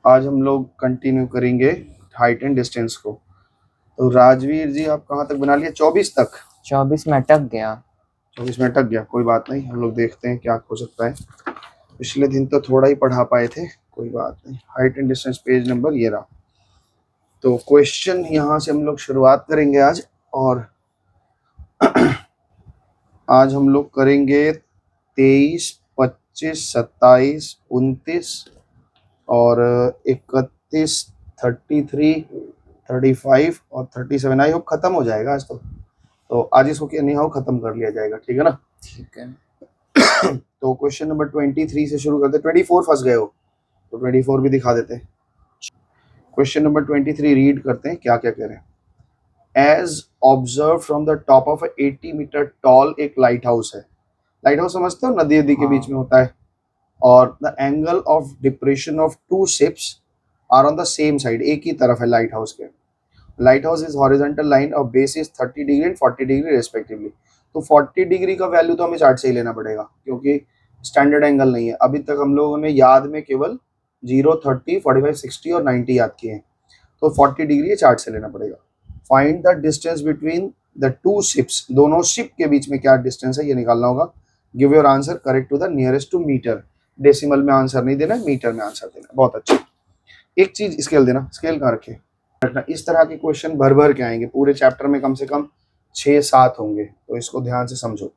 आज हम लोग कंटिन्यू करेंगे हाइट एंड डिस्टेंस को। तो राजवीर जी आप कहाँ तक बना लिया? 24 तक। 24 में अटक गया। 24 में अटक गया, कोई बात नहीं, हम लोग देखते हैं क्या हो सकता है। पिछले दिन तो थोड़ा ही पढ़ा पाए थे, कोई बात नहीं। Height and distance page number ये रहा। तो क्वेश्चन यहाँ से हम लोग शुरुआत करेंगे आज। और आज हम लोग करेंगे 23, 25, 27, 29 और 31, 33, 35 और 37। आई होप खत्म हो जाएगा आज तो आज इसको नहीं हो खत्म कर लिया जाएगा, ठीक है ना? ठीक है। तो क्वेश्चन नंबर 23 से शुरू करते। 24 फंस गए हो तो 24 भी दिखा देते हैं। क्वेश्चन नंबर 23 रीड करते हैं क्या क्या कह रहे हैं। As observe from the top of 80 metre tall एक लाइट हाउस है। लाइट हाउस समझते हो, नदी नदी के बीच में होता है। और the angle of depression of two ships are on the same side, एक ही तरफ है लाइट हाउस के। Light house is horizontal line of base is 30 degree and 40 degree respectively. तो 40 डिग्री का वैल्यू तो हमें चार्ट से ही लेना पड़ेगा क्योंकि स्टैंडर्ड एंगल नहीं है। अभी तक हम लोगों ने याद में केवल 0, 30, 45, 60 और 90 याद किए हैं। तो 40 डिग्री ये चार्ट से लेना पड़ेगा। Find the distance between the two ships, दोनों शिप के बीच में क्या डिस्टेंस है ये निकालना होगा। Give your answer correct to the nearest to metre. Decimal में आंसर नहीं देना, मीटर में आंसर देना। बहुत अच्छा। एक चीज स्केल देना, स्केल कहाँ रखे रखना। इस तरह के क्वेश्चन भर भर के आएंगे पूरे चैप्टर में, कम से कम 6-7 होंगे, तो इसको ध्यान से समझो।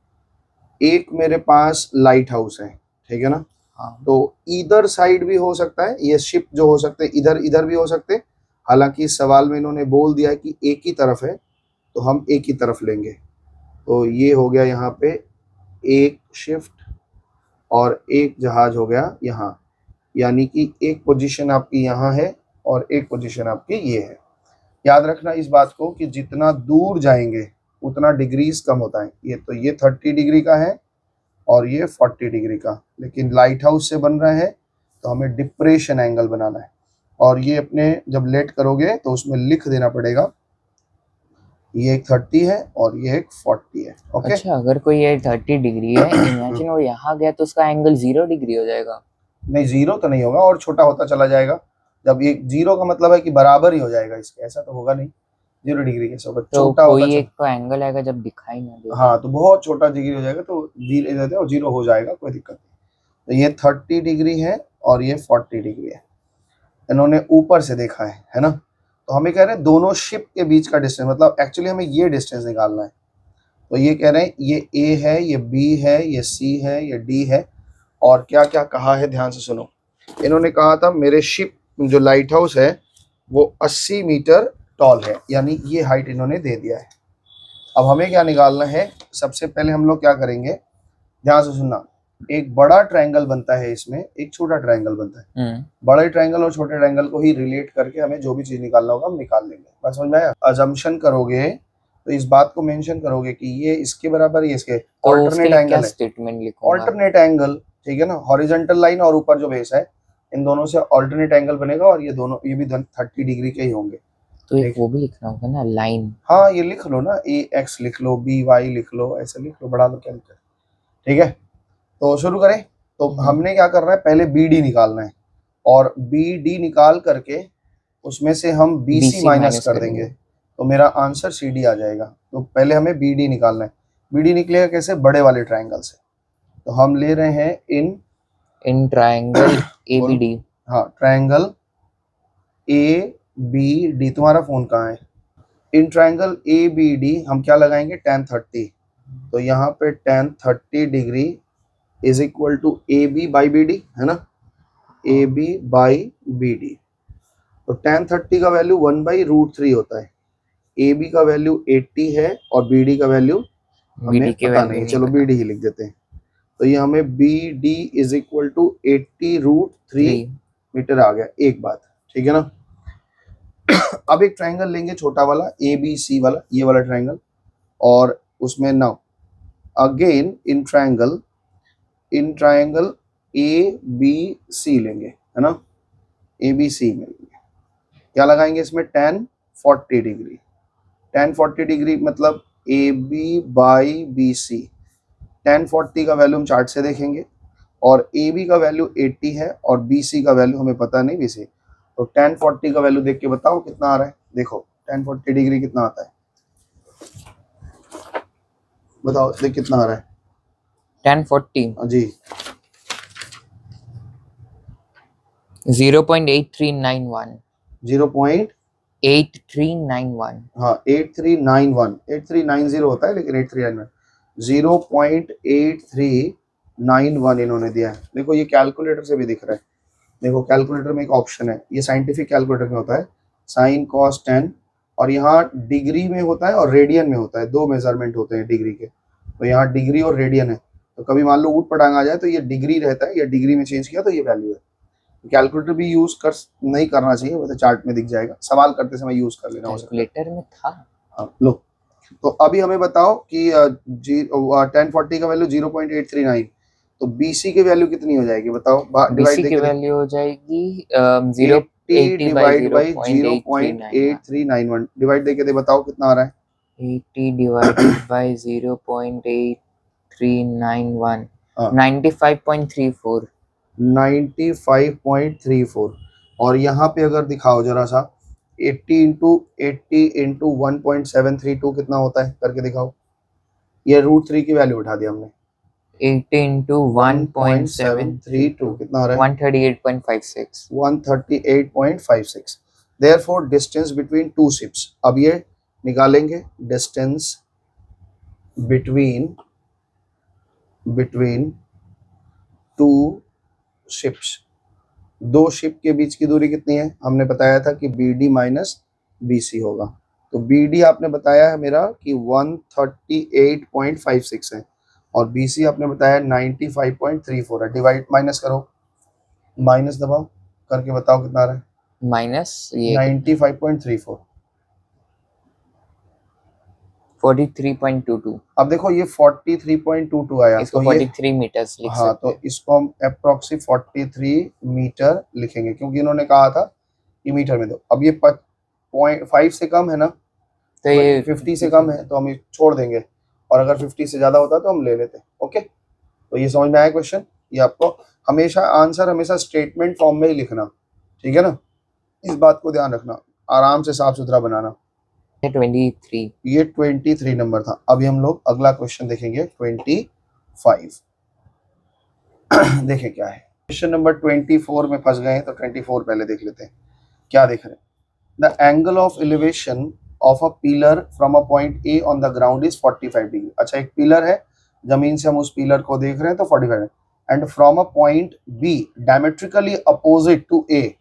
एक मेरे पास लाइट हाउस है, ठीक है ना? हाँ। तो इधर साइड भी हो सकता है, ये शिप जो हो सकते हैं इधर इधर भी हो सकते हैं। हालांकि इस सवाल में इन्होंने बोल दिया है कि एक ही तरफ है, तो हम एक ही तरफ लेंगे। तो ये हो गया यहाँ पे एक शिफ्ट और एक जहाज हो गया यहाँ, यानी कि एक पोजीशन आपकी यहाँ है और एक पोजीशन आपकी ये है। याद रखना इस बात को कि जितना दूर जाएंगे उतना डिग्रीज कम होता है। ये तो ये 30 डिग्री का है और ये 40 डिग्री का, लेकिन लाइट हाउस से बन रहा है तो हमें डिप्रेशन एंगल बनाना है। और ये अपने जब लेट करोगे तो उसमें लिख देना पड़ेगा, ये एक 30 है और ये एक 40 है। ओके। अच्छा, अगर कोई ये 30 डिग्री है, इमेजिन वो यहाँ गया तो उसका एंगल 0 डिग्री हो जाएगा। नहीं, जीरो तो नहीं होगा, और छोटा होता चला जाएगा। जब ये जीरो का मतलब है कि बराबर ही हो जाएगा इसके, ऐसा तो होगा नहीं। 0 डिग्री कैसे होगा? तो छोटा होता कोई चल। एक तो एंगल आएगा जब दिखाई ना दे। हाँ, तो बहुत छोटा डिग्री हो जाएगा, तो जीरो और जीरो हो जाएगा, कोई दिक्कत नहीं। तो ये 30 डिग्री है और ये 40 डिग्री है। इन्होंने ऊपर से देखा है ना? तो हमें कह रहे हैं दोनों शिप के बीच का डिस्टेंस, मतलब एक्चुअली हमें ये डिस्टेंस निकालना है। तो ये कह रहे हैं ये ए है, ये बी है, ये सी है, ये डी है। और क्या क्या कहा है ध्यान से सुनो। इन्होंने कहा था मेरे शिप जो लाइट हाउस है वो 80 मीटर टॉल है, यानी ये हाइट इन्होंने दे दिया है। अब हमें क्या निकालना है? सबसे पहले हम लोग क्या करेंगे, ध्यान से सुनना। एक बड़ा ट्रायंगल बनता है, इसमें एक छोटा ट्रायंगल बनता है। बड़े ट्रायंगल और छोटे ट्रायंगल को ही रिलेट करके हमें जो भी चीज निकालना होगा हम निकाल लेंगे। बात समझ में आया? अजम्पशन करोगे तो इस बात को मेंशन करोगे कि ये इसके बराबर, ये इसके तो ऑल्टरनेट एंगल है। स्टेटमेंट लिखूंगा? ऑल्टरनेट एंगल, ठीक है ना? हॉरिजॉन्टल लाइन और ऊपर जो बेस है, इन दोनों से ऑल्टरनेट एंगल बनेगा और ये दोनों, ये भी 30 डिग्री के ही होंगे। तो एक वो भी लिखना होगा ना, लाइन। हाँ, ये लिख लो ना, ए एक्स लिख लो, बी वाई लिख लो, ऐसे लिख लो, बढ़ा लो, क्या दिक्कत है? ठीक है, तो शुरू करें। तो हमने क्या करना है, पहले बी डी निकालना है और बी डी निकाल करके उसमें से हम बी सी माइनस कर देंगे, तो मेरा आंसर सी डी आ जाएगा। तो पहले हमें बी डी निकालना है। बी डी निकलेगा कैसे? बड़े वाले ट्रायंगल से। तो हम ले रहे हैं in triangle A B D. हाँ, ट्रायंगल ए बी डी। तुम्हारा फोन कहाँ है? In triangle A B D हम क्या लगाएंगे? tan 30। तो यहाँ पे tan 30 degree is equal to A B by B D, है ना? A B by B D. तो tan 30 का वैल्यू 1/√3 होता है। ए बी का वैल्यू 80 है और बी डी का वैल्यू हमें पता नहीं, चलो बी डी ही लिख देते हैं। तो ये हमें B D is equal to 80√3 metre आ गया। एक बात, ठीक है ना? अब एक ट्रायंगल लेंगे छोटा वाला, ए बी सी वाला, ये वाला ट्रायंगल, और उसमें now again in triangle A B C लेंगे, है ना? ए बी सी में क्या लगाएंगे? इसमें tan 40 डिग्री। tan 40 डिग्री मतलब A B by B C. tan 40 का वैल्यू हम चार्ट से देखेंगे और ए बी का वैल्यू 80 है और बी सी का वैल्यू हमें पता नहीं, बी सी। तो tan 40 का वैल्यू देख के बताओ कितना आ रहा है। देखो tan 40 डिग्री कितना आता है, बताओ देख कितना आ रहा है। tan 40 जी 0.8391 0.8391, 8391 हाँ 8390 होता है लेकिन 8391 0.8391 इन्होंने दिया है। देखो ये कैलकुलेटर से भी दिख रहा है। देखो कैलकुलेटर में एक ऑप्शन है, ये साइंटिफिक कैलकुलेटर में होता है साइन कॉस टेन, और यहाँ डिग्री में होता है और रेडियन में होता है, दो मेजरमेंट होते हैं डिग्री के। तो यहाँ डिग्री और रेडियन है, तो कभी मान लो ऊट पटांग आ जाए तो ये डिग्री रहता है, या डिग्री में चेंज किया तो ये वैल्यू है। कैलकुलेटर भी यूज कर नहीं करना चाहिए, वैसे चार्ट में दिख जाएगा, सवाल करते समय यूज कर लेना हो सकता है। कैलकुलेटर में था। हाँ लो, तो अभी हमें बताओ कि tan 40 का वैल्यू 0.839, तो BC की वैल्यू कितनी हो जाएगी बताओ। BC डिवाइड की देके वैल्यू हो जाएगी 80 डिवाइड बाई 0.8391 0.8391, डिवाइड देके दे बताओ कितना आ रहा है। 80 divided by 0.8391 हाँ 95.34 95.34, और यहाँ पे अगर दिखाओ जरा सा 80 × 1.732 कितना होता है करके दिखाओ। ये √3 की वैल्यू उठा दिया हमने। 80 into 1.7 1.732 कितना आ रहा है, 138.56 138.56। Therefore distance between two ships, अब ये निकालेंगे डिस्टेंस बिटवीन टू शिप्स, दो शिप के बीच की दूरी कितनी है, हमने बताया था कि BD माइनस BC होगा। तो BD आपने बताया है मेरा कि 138.56 है, और BC आपने बताया 95.34 है। डिवाइड माइनस करो, माइनस दबाओ करके बताओ कितना आ रहा है, माइनस ये 95.34। 43.22 अब देखो ये 43.22 आया, इसको तो ये 43 मीटर्स लिख हाँ, सकते तो हैं। इसको हम अप्रोक्सी 43 मीटर लिखेंगे, क्योंकि इन्होंने कहा था कि मीटर में दो। अब ये 0.5 से कम है ना, तो ये 50 से कम है तो हम ये छोड़ देंगे, और अगर 50 से ज्यादा होता तो हम ले लेते। ओके, तो ये समझ में आया क्वेश्चन। ये आपको हमेशा आंसर हमेशा स्टेटमेंट फॉर्म में ही लिखना, ठीक है ना, इस बात को ध्यान रखना, आराम से साफ सुथरा बनाना। 23 ये 23 नंबर था। अभी हम लोग अगला क्वेश्चन देखेंगे 25। देखें क्या है क्वेश्चन नंबर 24 में फंस गए हैं, तो 24 पहले देख लेते हैं क्या देख रहे हैं। The angle of elevation of a pillar from a point A on the ground is 45 degree. अच्छा, एक पिलर है, जमीन से हम उस पिलर को देख रहे हैं तो 45 है, and from a point B diametrically opposite to A,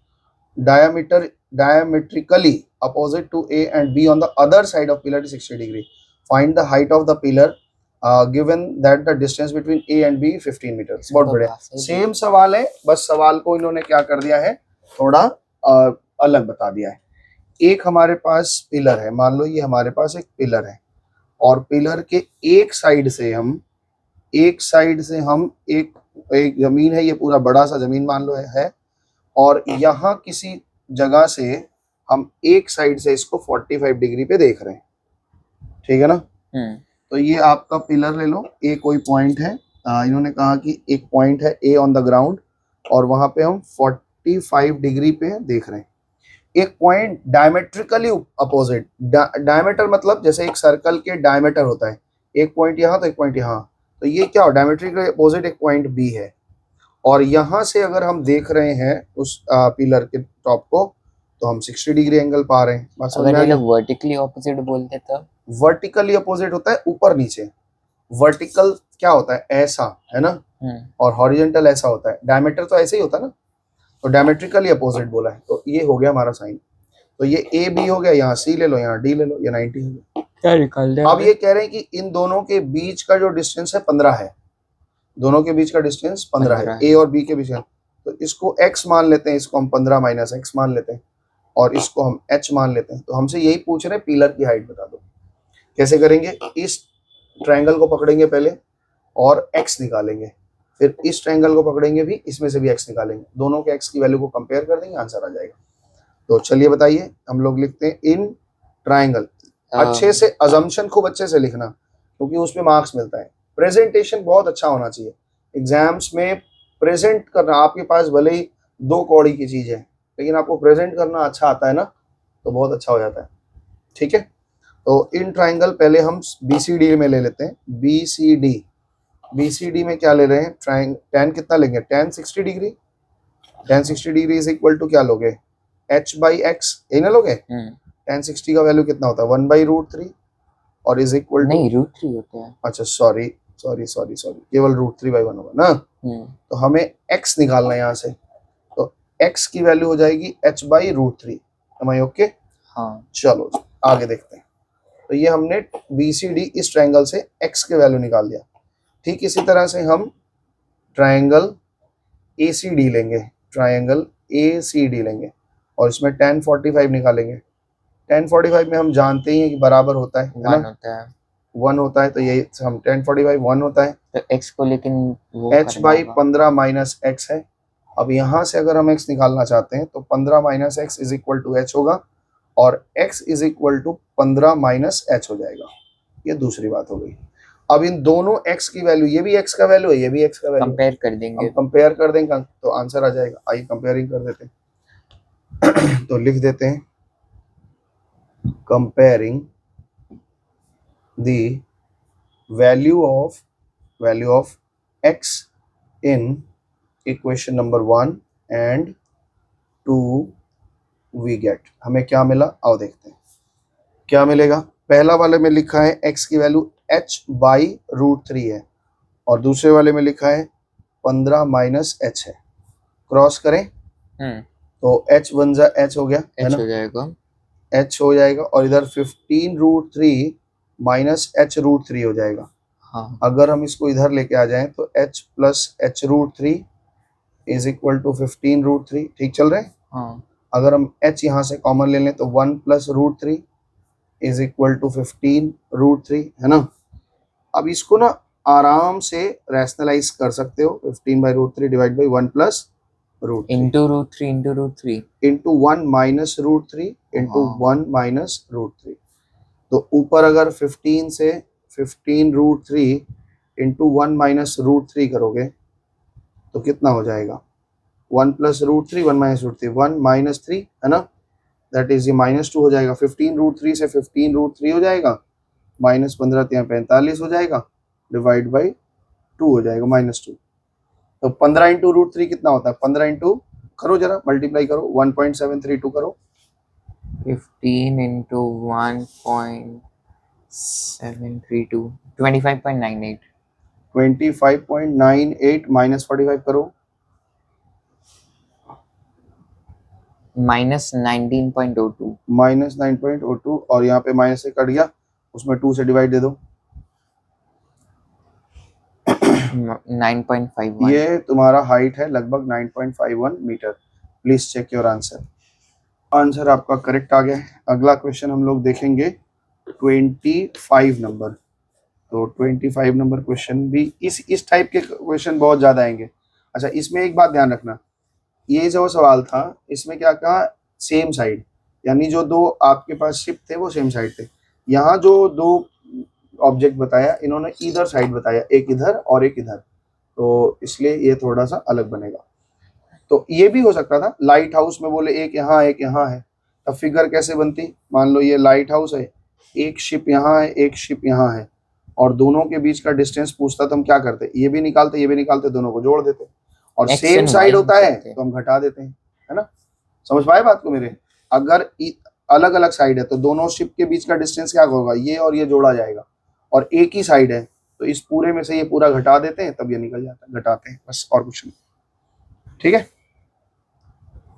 diametrically opposite to A and B on the other side of pillar is 60 degree. Find the height of the pillar given that the distance between A and B 15 meters. बहुत बढ़िया, same सवाल है, बस सवाल को इन्होंने क्या कर दिया है, थोड़ा अलग बता दिया है। एक हमारे पास पिलर है, मान लो ये हमारे पास एक पिलर है, और पिलर के एक साइड से हम एक जमीन है, ये पूरा बड़ा सा जमीन मान लो है, और यहाँ किसी जगह से हम एक साइड से इसको 45 डिग्री पे देख रहे हैं, ठीक है ना। तो ये आपका पिलर ले लो, ए कोई पॉइंट है, इन्होंने कहा कि एक पॉइंट है ए ऑन द ग्राउंड, और वहां पे हम 45 डिग्री पे देख रहे हैं। एक पॉइंट डायमेट्रिकली अपोजिट, डायमीटर मतलब जैसे एक सर्कल के डायमीटर होता है, एक पॉइंट यहाँ तो एक पॉइंट यहाँ, तो ये क्या हो, डायमेट्रिकली अपोजिट एक पॉइंट बी है, और यहाँ से अगर हम देख रहे हैं उस पिलर के टॉप को, तो हम 60 डिग्री एंगल पा रहे हैं। बात समझ में आ गई? वर्टिकली ऑपोजिट बोलते तब वर्टिकली अपोजिट होता है ऊपर नीचे, वर्टिकल क्या होता है, ऐसा है ना, और हॉरिजॉन्टल ऐसा होता है, डायमीटर तो ऐसे ही होता है ना, तो डायमेट्रिकली अपोजिट बोला है, तो ये हो गया हमारा साइन। तो ये ए बी हो गया, यहाँ सी ले लो, यहाँ डी ले लो, ये 90 हो गया। क्या निकाल दे। अब ये कह रहे हैं कि इन दोनों के बीच का जो डिस्टेंस है 15 है, दोनों के बीच का डिस्टेंस 15 है, ए और बी के बीच का, तो इसको x मान लेते हैं, इसको हम 15 माइनस x मान लेते हैं, और इसको हम h मान लेते हैं। तो हमसे यही पूछ रहे हैं पिलर की हाइट बता दो। कैसे करेंगे, इस ट्रायंगल को पकड़ेंगे पहले और x निकालेंगे, फिर इस ट्रायंगल को पकड़ेंगे भी, इसमें से भी x निकालेंगे, दोनों के x की वैल्यू को कंपेयर कर देंगे, आंसर आ जाएगा। तो चलिए बताइए, हम लोग लिखते हैं इन ट्रायंगल, अच्छे से अजम्पशन खूब अच्छे से लिखना, क्योंकि उसमें मार्क्स मिलता है। प्रेजेंटेशन बहुत अच्छा होना चाहिए एग्जाम्स में, प्रेजेंट करना। आपके पास भले ही 2 कौड़ी की चीज है, लेकिन आपको प्रेजेंट करना अच्छा आता है ना, तो बहुत अच्छा हो जाता है। ठीक है, तो इन ट्राइंगल पहले हम BCD में ले लेते हैं। BCD में क्या ले रहे हैं, tan कितना लेंगे, tan 60 degree. tan 60 degree is equal to क्या लोगे, h/x, यही ना लोगे। tan 60 का वैल्यू कितना होता है, 1/√3 और इज इक्वल टू, नहीं √3 होता है। अच्छा सॉरी, केवल √3/1 होगा ना। तो हमें x निकालना है यहाँ से, तो x की वैल्यू हो जाएगी h/√3। एम आई ओके? हाँ। चलो आगे देखते हैं। तो ये हमने BCD इस ट्रायंगल से x के वैल्यू निकाल दिया। ठीक इसी तरह से हम ट्रायंगल ACD लेंगे और इसमें tan 45 निकालेंगे। tan 45 में हम जानते ही हैं कि बराबर होता है ना, 1 होता है। तो ये हम tan 45 1 होता है, तो x को लेकिन वो h/15 माइनस x है। अब यहाँ से अगर हम x निकालना चाहते हैं तो 15 minus x is equal to h होगा और x is equal to 15 minus h हो जाएगा। ये दूसरी बात हो गई। अब इन दोनों x की वैल्यू, ये भी x का वैल्यू है, ये भी x का वैल्यू, कंपेयर कर देंगे। हम कंपेयर कर देंगे तो आंसर आ जाएगा। आइए कंपेयरिंग कर देते हैं। तो लिख देते हैं comparing the value of x in equation number 1 and 2 we get, हमें क्या मिला, आओ देखते हैं क्या मिलेगा। पहला वाले में लिखा है x की वैल्यू h/√3 है और दूसरे वाले में लिखा है 15 माइनस h है। क्रॉस करें तो h बन जा h हो गया, है ना, हो जाएगा, h हो जाएगा और इधर 15√3 माइनस h√3 हो जाएगा। हाँ। अगर हम इसको इधर लेके आ जाएं तो h plus h√3 is equal to 15√3। ठीक चल रहे हैं। हाँ। अगर हम h यहाँ से कॉमन ले लें तो 1 प्लस √3 इज इक्वल टू 15√3, है ना। अब इसको ना आराम से रैशनलाइज कर सकते हो, 15/√3 divide by 1 plus √3 into 1 minus √3 into 1 minus √3। तो ऊपर अगर 15 से 15√3 इंटू 1 माइनस √3 करोगे तो कितना हो जाएगा, 1 प्लस √3 1 माइनस √3 1 माइनस 3, है ना, दैट इज ये -2 हो जाएगा। 15√3 से 15√3 हो जाएगा, माइनस 15 45 हो जाएगा, डिवाइड बाई 2 हो जाएगा -2। तो 15 इंटू √3 कितना होता है, 15 इंटू करो जरा मल्टीप्लाई करो, 1.732 करो, 15 इंटू 1.732 25.98 25.98 माइनस 45 करो, -19.02 माइनस 9.02 और यहाँ पे माइनस से कट गया, उसमें 2 से डिवाइड दे दो, 9.51। ये तुम्हारा हाइट है लगभग 9.51 metre. Please check your answer. Answer आपका करेक्ट आ गया है। अगला क्वेश्चन हम लोग देखेंगे 25 नंबर। तो 25 नंबर क्वेश्चन भी इस टाइप के क्वेश्चन बहुत ज्यादा आएंगे। अच्छा इसमें एक बात ध्यान रखना, ये जो सवाल था इसमें क्या कहा, सेम साइड, यानी जो दो आपके पास शिप थे वो सेम साइड थे। यहाँ जो दो ऑब्जेक्ट बताया इन्होंने इधर साइड बताया, एक इधर और एक इधर, तो इसलिए ये थोड़ा सा अलग बनेगा। तो ये भी हो सकता था लाइट हाउस में बोले एक यहाँ है, तब फिगर कैसे बनती, मान लो ये लाइट हाउस है, एक शिप यहाँ है एक शिप यहाँ है और दोनों के बीच का डिस्टेंस पूछता तो हम क्या करते, ये भी निकालते दोनों को जोड़ देते, और X same and side Y होता है करते हैं। तो हम घटा देते हैं, है ना। समझ पाए बात को मेरे। अगर अलग अलग साइड है तो दोनों शिप के बीच का डिस्टेंस क्या होगा, ये और ये जोड़ा जाएगा, और एक ही साइड है तो इस पूरे में से ये पूरा घटा देते हैं तब ये निकल जाता है, घटाते हैं बस, और कुछ नहीं। ठीक है,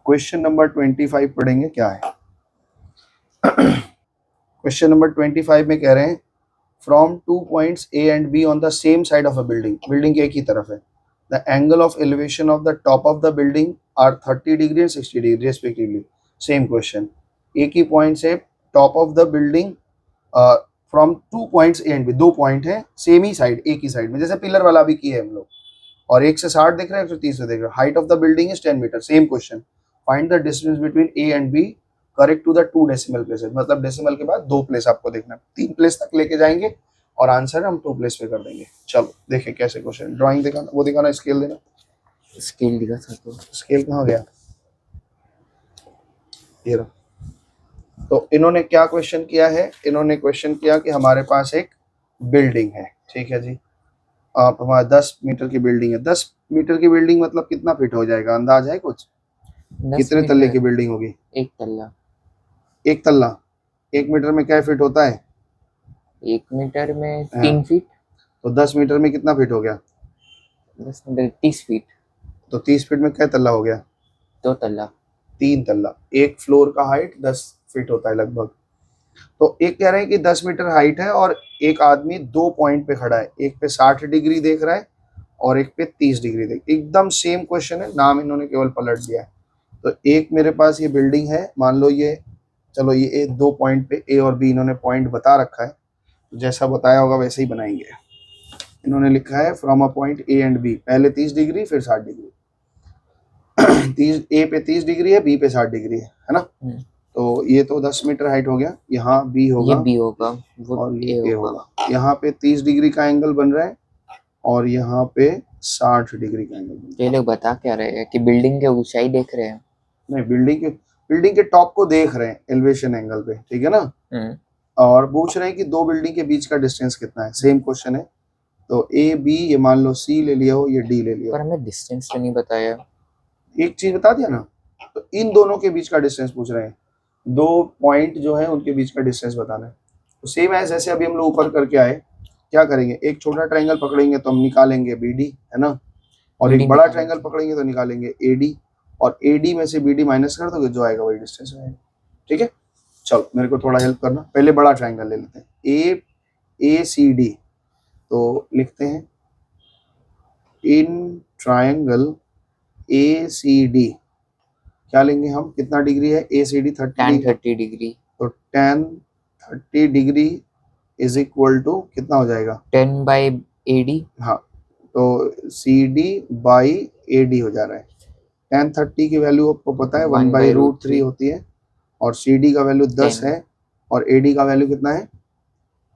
क्वेश्चन नंबर 25 पढ़ेंगे क्या है। क्वेश्चन नंबर 25 में कह रहे हैं from 2 points A and B on the same side of a building, building के एक ही तरफ है, the angle of elevation of the top of the building are 30 degree and 60 degree respectively. Same question, एक ही पॉइंट से top of the building from 2 points A and B, दो point है सेम ही साइड, एक ही साइड में, जैसे पिलर वाला भी किए हम लोग, और 1 से 60 दिख रहा है 130 से देख रहा है, height of the building is 10 metre. Same question, find the distance between A and B correct to the 2 decimal places, मतलब डेसिमल के बाद 2 प्लेस आपको देखना है, 3 प्लेस तक लेके जाएंगे और आंसर हम 2 प्लेस पे कर देंगे। चलो देखें कैसे क्वेश्चन, ड्राइंग दिखाना, वो दिखाना, स्केल देना, स्केल दिखा था तो स्केल कहाँ गया, ये रहा। तो इन्होंने क्या क्वेश्चन किया है, इन्होंने क्वेश्चन किया कि हमारे पास एक बिल्डिंग है, ठीक है जी, आप हमारा 10 मीटर की बिल्डिंग है। 10 मीटर की बिल्डिंग मतलब कितना फीट हो जाएगा, अंदाज है कुछ? 10 कितने तल्ले मीटर की बिल्डिंग होगी? एक तल्ला। एक तल्ला। 1 मीटर में क्या फीट होता है? 1 मीटर में हाँ। 3 फीट। तो 10 मीटर में कितना फीट हो गया? 10 मीटर 30 फीट। तो 30 फीट में क्या तल्ला हो गया? 2 तल्ला। 3 तल्ला। एक फ्लोर का हाइट 10 फीट होता है लगभग। तो एक कह रहे हैं कि 10 मीटर हाइट है और एक आदमी 2 पॉइंट पे खड़ा है, एक पे 60 डिग्री देख रहा है और एक पे 30 डिग्री देख, एकदम सेम क्वेश्चन है, नाम इन्होंने केवल पलट दिया है। तो एक मेरे पास ये बिल्डिंग है, मान लो ये, चलो ये 2 पॉइंट पे ए और बी इन्होंने पॉइंट बता रखा है, जैसा बताया होगा वैसे ही बनाएंगे। इन्होंने लिखा है from a point A and B, पहले 30 डिग्री फिर 60 डिग्री। 30 ए पे 30 डिग्री है, बी पे 60 डिग्री है ना। तो ये तो 10 मीटर हाइट हो गया, यहाँ बी होगा, ये बी होगा, वो और ये ए ए होगा। होगा। यहाँ पे 30 डिग्री का एंगल बन रहा है और यहाँ पे 60 डिग्री का एंगल बन रहा है। ये लोग बता क्या रहे हैं कि बिल्डिंग की ऊंचाई देख रहे हैं? नहीं, बिल्डिंग के टॉप को देख रहे हैं एलिवेशन एंगल पे, ठीक है ना। और पूछ रहे हैं कि दो बिल्डिंग के बीच का डिस्टेंस कितना है, सेम क्वेश्चन है। तो ए बी, ये मान लो सी ले लिया हो, ये डी ले लिया पर हमें डिस्टेंस तो नहीं बताया। हो। एक चीज बता दिया ना, तो इन दोनों के बीच का डिस्टेंस पूछ रहे हैं, दो पॉइंट जो है उनके बीच का डिस्टेंस बताना है। तो सेम है जैसे अभी हम लोग ऊपर करके आए, क्या करेंगे, एक छोटा ट्रायंगल पकड़ेंगे तो हम निकालेंगे बी डी, है ना, और BD एक बड़ा निकालेंगे। ट्रायंगल पकड़ेंगे तो निकालेंगे ए डी, और ए डी में से बी डी माइनस कर दोगे, जो आएगा वही डिस्टेंस आएगा, ठीक है। चलो मेरे को थोड़ा हेल्प करना, पहले बड़ा ट्रायंगल ले लेते हैं, ए सी डी। तो लिखते हैं in triangle A C D क्या लेंगे हम, कितना डिग्री है A C D? 30 tan degree. 30 degree. तो tan 30 degree is equal to कितना हो जाएगा? 10 बाई AD। हाँ, तो C D by A D हो जा रहा है। tan 30 की वैल्यू आपको पता है 1/√3 होती है, और सी डी का वैल्यू 10 है, और ए डी का वैल्यू कितना है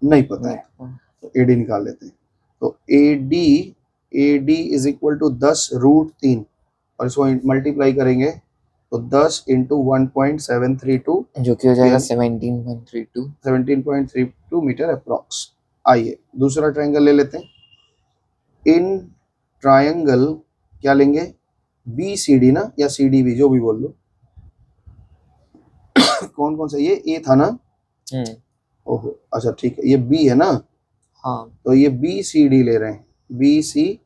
नहीं पता है, तो ए डी निकाल लेते हैं। तो A D is equal to 10√3, और इसको मल्टीप्लाई करेंगे तो 10 इंटू 1.732, जो कि हो जाएगा 17.32। 17.32 मीटर अप्रॉक्स। आइए दूसरा ट्रायंगल ले लेते हैं। इन ट्रायंगल क्या लेंगे, बी सी डी ना, या सी डी बी, जो भी बोल लो। कौन कौन सा, ये ए था ना, ओहो अच्छा ठीक है, ये बी है ना, हाँ तो ये बी सी डी ले रहे हैं, बी सी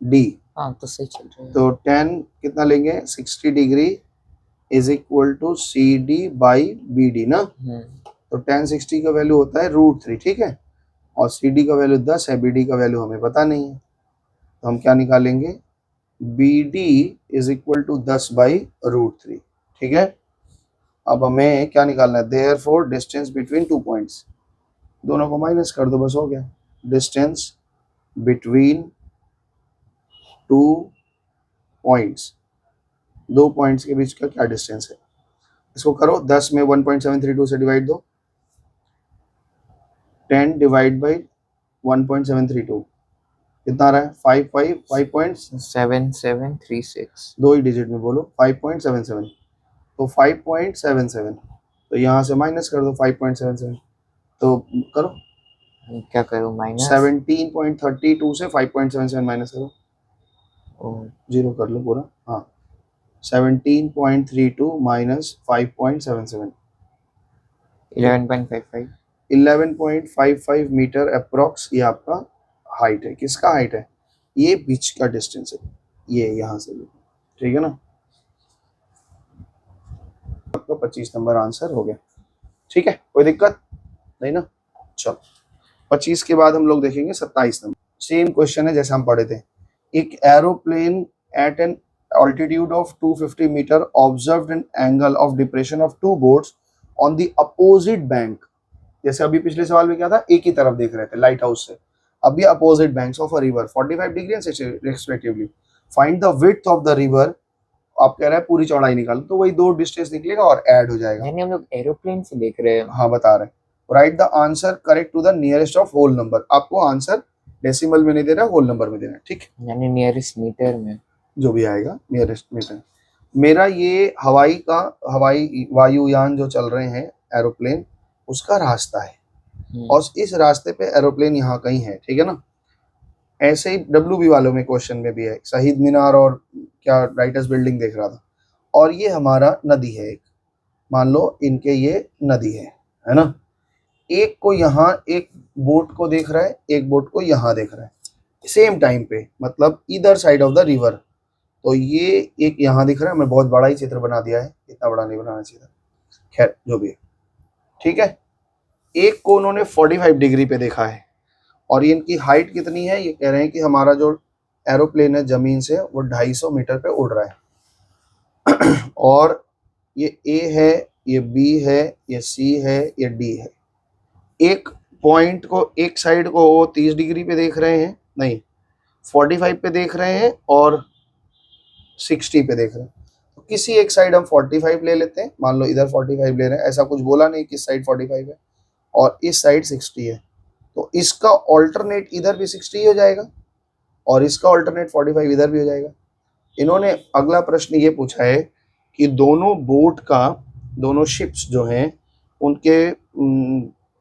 डी। हाँ, तो सही चल रहा है। तो tan कितना लेंगे, 60 degree is equal to C D by B D ना। तो tan 60 का वैल्यू होता है √3, ठीक है, और सी डी का वैल्यू 10 है, बी डी का वैल्यू हमें पता नहीं है, तो हम क्या निकालेंगे, B D is equal to 10/√3, ठीक है। अब हमें क्या निकालना है, देयरफॉर डिस्टेंस बिटवीन 2 पॉइंट्स, दोनों को माइनस कर दो, बस हो गया। डिस्टेंस बिटवीन 2 पॉइंट्स, 2 पॉइंट्स के बीच का क्या डिस्टेंस है, इसको करो, 10 में 1.732 से डिवाइड दो, 10 डिवाइड बाई 1.732 कितना आ रहा है, 5.7736। दो ही डिजिट में बोलो, 5.77, तो 5.77, तो यहाँ से माइनस कर दो 5.77, तो करो, क्या करूँ, माइनस 17.32 से 5.77 माइनस करो, जीरो कर लो पूरा, हाँ 17.32 माइनस 5.77, 11.55। 11.55 मीटर अप्रॉक्स, ये आपका हाइट है। किसका हाइट है, ये बीच का डिस्टेंस है, ये यहाँ से भी, ठीक है ना। आपका 25 नंबर आंसर हो गया, ठीक है, कोई दिक्कत नहीं ना। चलो 25 के बाद हम लोग देखेंगे 27 नंबर, सेम क्वेश्चन है जैसे हम पढ़े थे। एक aeroplane at an altitude of 250 meter observed an angle of depression of two boats on the opposite bank। जैसे अभी पिछले सवाल में क्या था, एक ही तरफ देख रहे थे लाइट हाउस से, अब ये opposite banks of a river 45 degree respectively, find the width of the river. आप कह रहे हैं पूरी चौड़ाई निकालो, तो वही दो डिस्टेंस निकलेगा और ऐड हो जाएगा, यानी हम लोग एरोप्लेन से देख रहे हैं। हाँ बता रहे हैं। Write the answer correct to the nearest of whole number, आपको आंसर डेसिमल में नहीं देना, होल नंबर में देना, ठीक, यानी नियरेस्ट मीटर में, जो भी आएगा नियरेस्ट मीटर। मेरा ये हवाई वायुयान जो चल रहे हैं एरोप्लेन, उसका रास्ता है और इस रास्ते पे एरोप्लेन यहाँ कहीं है, ठीक है ना। ऐसे ही WB वालों में क्वेश्चन में भी है, शहीद मीनार और क्या राइटर्स बिल्डिंग देख रहा था, और ये हमारा नदी है एक, मान लो इनके ये नदी है ना। एक को यहाँ एक बोट को देख रहा है, एक बोट को यहाँ देख रहा है सेम टाइम पे, मतलब इधर साइड ऑफ द रिवर। तो ये एक यहाँ दिख रहा है, मैं बहुत बड़ा ही चित्र बना दिया है, इतना बड़ा नहीं बनाना चाहिए था, खैर जो भी है, ठीक है। एक को उन्होंने 45 डिग्री पे देखा है और ये इनकी हाइट कितनी है, ये कह रहे हैं कि हमारा जो एरोप्लेन है जमीन से वो 250 मीटर पे उड़ रहा है और ये A है, ये B है, ये C है, ये D है। एक पॉइंट को, एक साइड को वो 30 डिग्री पे देख रहे हैं, नहीं 45 पे देख रहे हैं और 60 पे देख रहे हैं। तो किसी एक साइड हम 45 ले लेते हैं, मान लो इधर 45 ले रहे हैं, ऐसा कुछ बोला नहीं किस साइड 45 है, और इस साइड 60 है, तो इसका ऑल्टरनेट इधर भी 60 हो जाएगा और इसका ऑल्टरनेट 45 इधर भी हो जाएगा। इन्होंने अगला प्रश्न ये पूछा है कि दोनों बोट का, दोनों शिप्स जो हैं उनके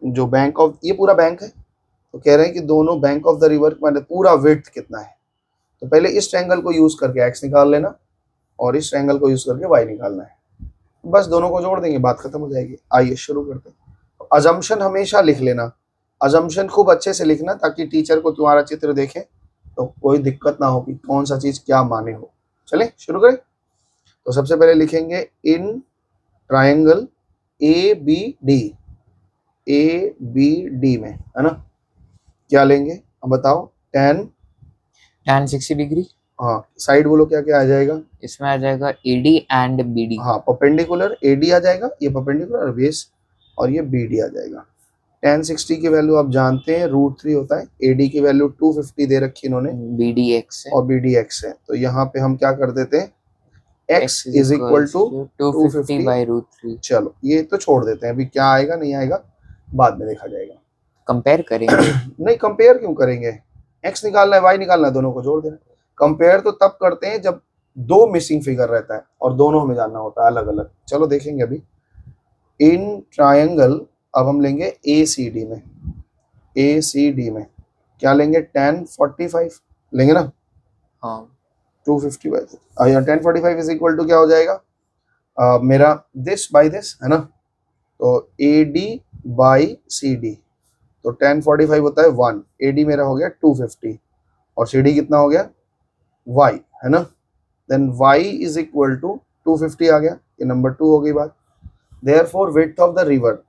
जो बैंक ऑफ, ये पूरा बैंक है, तो कह रहे हैं कि दोनों बैंक ऑफ द रिवर मतलब पूरा विड्थ कितना है। तो पहले इस ट्रायंगल को यूज करके x निकाल लेना और इस ट्रायंगल को यूज करके y निकालना है, बस दोनों को जोड़ देंगे, बात खत्म हो जाएगी। आइए शुरू करते हैं। अजम्पशन हमेशा लिख लेना, अजम्पशन खूब अच्छे से लिखना ताकि टीचर को तुम्हारा चित्र देखे तो कोई दिक्कत ना हो कि कौन सा चीज क्या माने हो। चले शुरू करें। तो सबसे पहले लिखेंगे इन ट्रायंगल ABD में, है ना, क्या लेंगे अब बताओ। tan 60 डिग्री, हाँ साइड बोलो क्या क्या आ जाएगा, इसमें आ जाएगा AD एंड BD। हाँ परपेंडिकुलर AD आ जाएगा, ये परपेंडिकुलर बेस और ये BD आ जाएगा। tan 60 की वैल्यू आप जानते हैं √3 होता है, AD की वैल्यू 250 दे रखी इन्होंने, BD x है और BD x है, तो यहाँ पे हम क्या कर देते हैं x is equal to 250 by √3। चलो ये तो छोड़ देते हैं, अभी क्या आएगा नहीं आएगा बाद में देखा जाएगा। कंपेयर करेंगे नहीं कंपेयर क्यों करेंगे, x निकालना है y निकालना है, दोनों को जोड़ देना। कंपेयर तो तब करते हैं जब दो मिसिंग फिगर रहता है और दोनों हमें जानना होता है अलग अलग। चलो देखेंगे अभी इन ट्रायंगल, अब हम लेंगे ACD में क्या लेंगे, tan 45 लेंगे ना, हाँ 250 by tan 45 is equal to क्या हो जाएगा, मेरा दिस बाई दिस है ना, तो AD बाई CD, तो tan 45 होता है 1, AD मेरा हो गया 250 और CD कितना हो गया y, है ना, then y is equal to 250 आ गया, ये नंबर 2 हो गई बात। Therefore width of the river,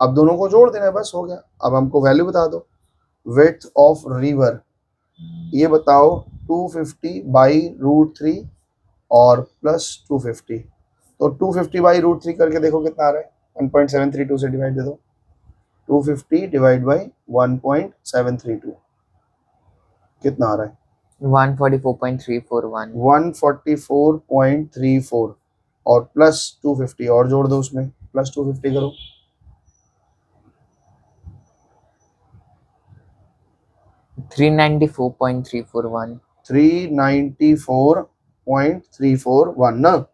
अब दोनों को जोड़ देना है, बस हो गया। अब हमको वैल्यू बता दो विड्थ ऑफ रिवर, ये बताओ 250 बाई √3 और प्लस 250, तो 250 बाई √3 करके देखो कितना आ रहा है, 1.732 से डिवाइड दे दो, 250 डिवाइड बाई 1.732 कितना आ रहा है 144.341। 144.34 और प्लस 250 और जोड़ दो उसमें, प्लस 250 करो, $394.341। 394.341 ना,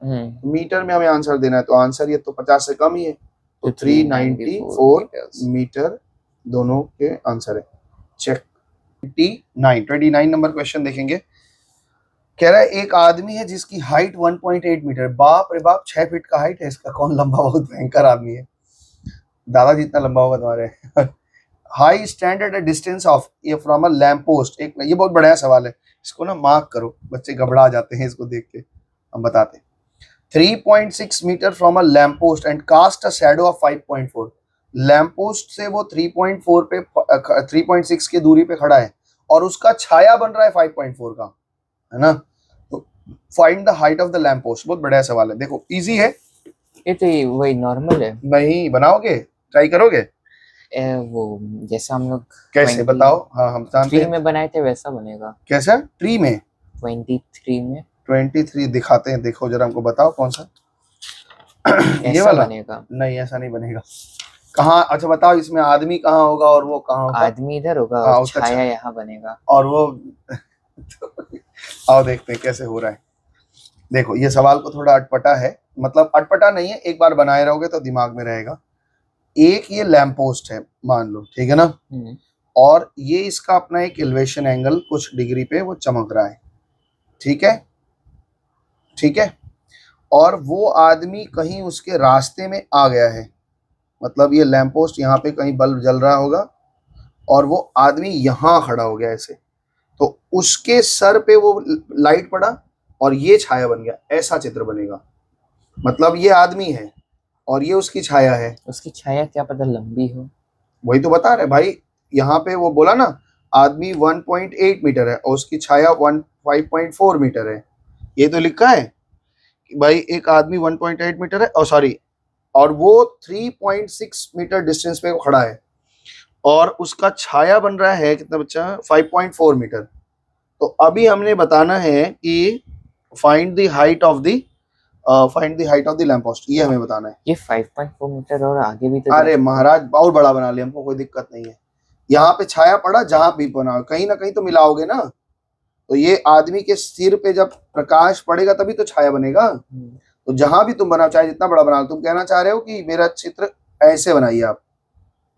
मीटर में हमें आंसर देना है, तो आंसर ये तो 50 से कम ही है, तो 394 मीटर दोनों के आंसर है। चेक 29 नंबर क्वेश्चन देखेंगे। कह रहा है एक आदमी है जिसकी हाइट 1.8 मीटर, बाप रे बाप 6 फीट का हाइट है इसका, कौन लंबा, बहुत भयंकर आदमी है, दादा जितना लंबा होगा तुम्हारे high stand at a distance of, ये फ्रॉम अ लैम्प पोस्ट, एक ये बहुत बढ़िया सवाल है, इसको ना मार्क करो, बच्चे घबरा जाते हैं इसको देख के, हम बताते हैं। 3.6 metre from a lamp post and cast a shadow of 5.4, lamp post से वो 3.4 पे 3.6 की दूरी पे खड़ा है और उसका छाया बन रहा है 5.4 का, है ना, तो find the height of the lamp post, बहुत बढ़िया सवाल है, देखो इजी है, ये तो वही नॉर्मल है। नहीं बनाओगे, ट्राई करोगे, वो जैसा हम लोग कैसे बताओ, हाँ हम जानते हैं में बनाए थे वैसा बनेगा। कैसा, ट्री में 23 में 23 दिखाते हैं, देखो जरा हमको बताओ कौन सा ये वाला बनेगा, नहीं ऐसा नहीं बनेगा, कहाँ, अच्छा बताओ इसमें आदमी कहाँ होगा और वो कहाँ होगा, आदमी इधर होगा हाँ, और उसका छाया यहाँ बनेगा, और वो आओ देखते हैं कैसे हो रहा है। देखो ये सवाल को थोड़ा अटपटा है, मतलब अटपटा नहीं है, एक बार बनाए रहोगे तो दिमाग में रहेगा। एक ये लैंप पोस्ट है मान लो, ठीक है ना, और ये इसका अपना एक एलिवेशन एंगल कुछ डिग्री पे वो चमक रहा है, ठीक है, ठीक है, और वो आदमी कहीं उसके रास्ते में आ गया है, मतलब ये लैंप पोस्ट यहाँ पे कहीं बल्ब जल रहा होगा और वो आदमी यहाँ खड़ा हो गया ऐसे, तो उसके सर पे वो लाइट पड़ा और ये छाया बन गया, ऐसा चित्र बनेगा। मतलब ये आदमी है और ये उसकी छाया है। उसकी छाया क्या पता लंबी हो। वही तो बता रहे भाई, यहाँ पे वो बोला ना आदमी 1.8 मीटर है और उसकी छाया 5.4 मीटर है, ये तो लिखा है कि भाई एक आदमी 1.8 मीटर है, और सॉरी, और वो 3.6 मीटर डिस्टेंस पे खड़ा है और उसका छाया बन रहा है कितना बच्चा, 5.4 मीटर। तो अभी हमने बताना है कि find the height of the lamp post, ये हमें बताना है। ये 5.4 मीटर और आगे भी तो जा अरे सकता है। महाराज और बड़ा बना लिया, हमको कोई दिक्कत नहीं है, यहाँ पे छाया पड़ा जहां भी बनाओ कहीं ना कहीं तो मिलाओगे ना, तो ये आदमी के सिर पे जब प्रकाश पड़ेगा तभी तो छाया बनेगा। तो जहां भी तुम बनाओ, चाहे जितना बड़ा बनाओ, तुम कहना चाह रहे हो कि मेरा चित्र ऐसे बनाइए आप,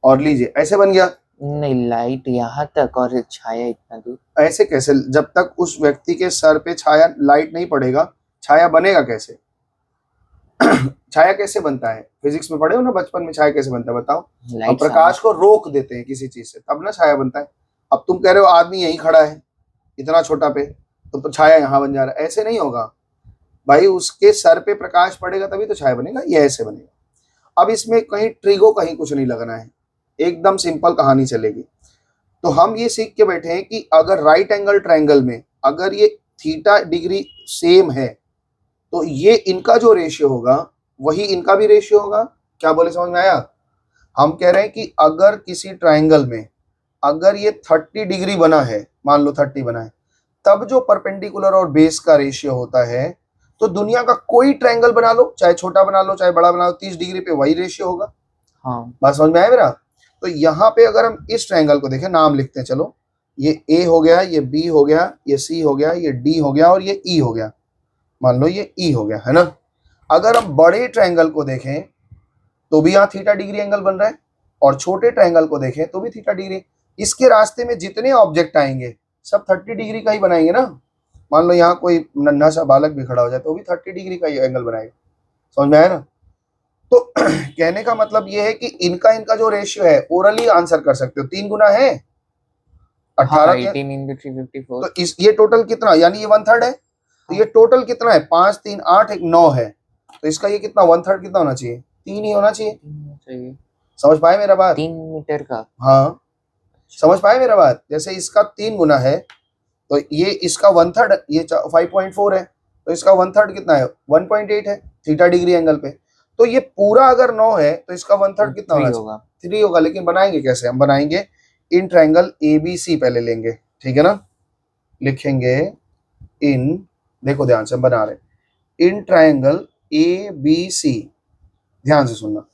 और लीजिए ऐसे बन गया। नहीं, लाइट यहाँ तक और छाया इतना दूर। ऐसे कैसे, जब तक उस व्यक्ति के सर पे छाया लाइट नहीं पड़ेगा छाया बनेगा कैसे? छाया कैसे बनता है, फिजिक्स में पढ़े हो ना बचपन में, छाया कैसे बनता है बताओ? हम लाइट प्रकाश को रोक देते हैं किसी चीज से तब ना छाया बनता है। अब तुम कह रहे हो आदमी यहीं खड़ा है इतना छोटा पे, तो छाया यहाँ बन जा रहा है, ऐसे नहीं होगा भाई, उसके सर पे प्रकाश पड़ेगा तभी तो छाया बनेगा, ये ऐसे बनेगा। अब इसमें कहीं ट्रिगो कहीं कुछ नहीं लगना है, एकदम सिंपल कहानी चलेगी। तो हम ये सीख के बैठे हैं कि अगर राइट एंगल ट्रायंगल में अगर ये थीटा डिग्री सेम है तो ये इनका जो रेशियो होगा वही इनका भी रेशियो होगा। क्या बोले, समझ में आया? हम कह रहे हैं कि अगर किसी ट्रायंगल में अगर ये 30 डिग्री बना है, मान लो 30 बना है, तब जो परपेंडिकुलर और बेस का रेशियो होता है, तो दुनिया का कोई ट्रायंगल बना लो, चाहे छोटा बना लो चाहे बड़ा बना लो, 30 डिग्री पे वही रेशियो होगा। हाँ, बात समझ में आया मेरा? तो यहाँ पे अगर हम इस ट्रायंगल को देखें, नाम लिखते हैं चलो, ये ए हो गया, ये बी हो गया, ये सी हो गया, ये डी हो गया और ये ई हो गया, मान लो ये ई हो गया, है ना। अगर हम बड़े ट्रायंगल को देखें तो भी यहाँ थीटा डिग्री एंगल बन रहा है, और छोटे ट्रायंगल को देखें तो भी थीटा डिग्री। इसके रास्ते में जितने ऑब्जेक्ट आएंगे सब 30 डिग्री का ही बनाएंगे ना। मान लो यहाँ कोई नन्हा सा बालक भी खड़ा हो जाए तो भी 30 डिग्री का ही एंगल बनाएगा। समझ में आया ना? तो कहने का मतलब ये है कि इनका जो रेशियो है ओरली आंसर कर सकते हो, 3 गुना है 18 के, 18 into 354। तो इस ये टोटल कितना, यानी ये 1/3 है, तो ये टोटल कितना है, 5 3 8 1 9 है, तो इसका ये कितना 1/3 कितना होना चाहिए, 3 ही होना चाहिए। चाहिए। समझ पाए मेरा बात? 3 मीटर का। हाँ समझ पाए मेरा बात? जैसे इसका 3 गुना है तो ये इसका 1/3, ये 5.4 है, तो इसका 1/3 कितना है, 1.8 है थीटा डिग्री एंगल पे। तो ये पूरा अगर 9 है तो इसका 1/3 कितना होना चाहिए, 3 होगा। लेकिन बनाएंगे कैसे, हम बनाएंगे इन ट्रायंगल ABC पहले लेंगे, ठीक है ना, लिखेंगे इन, देखो ध्यान से हम बना रहे, इन ट्रायंगल ABC, ध्यान से सुनना,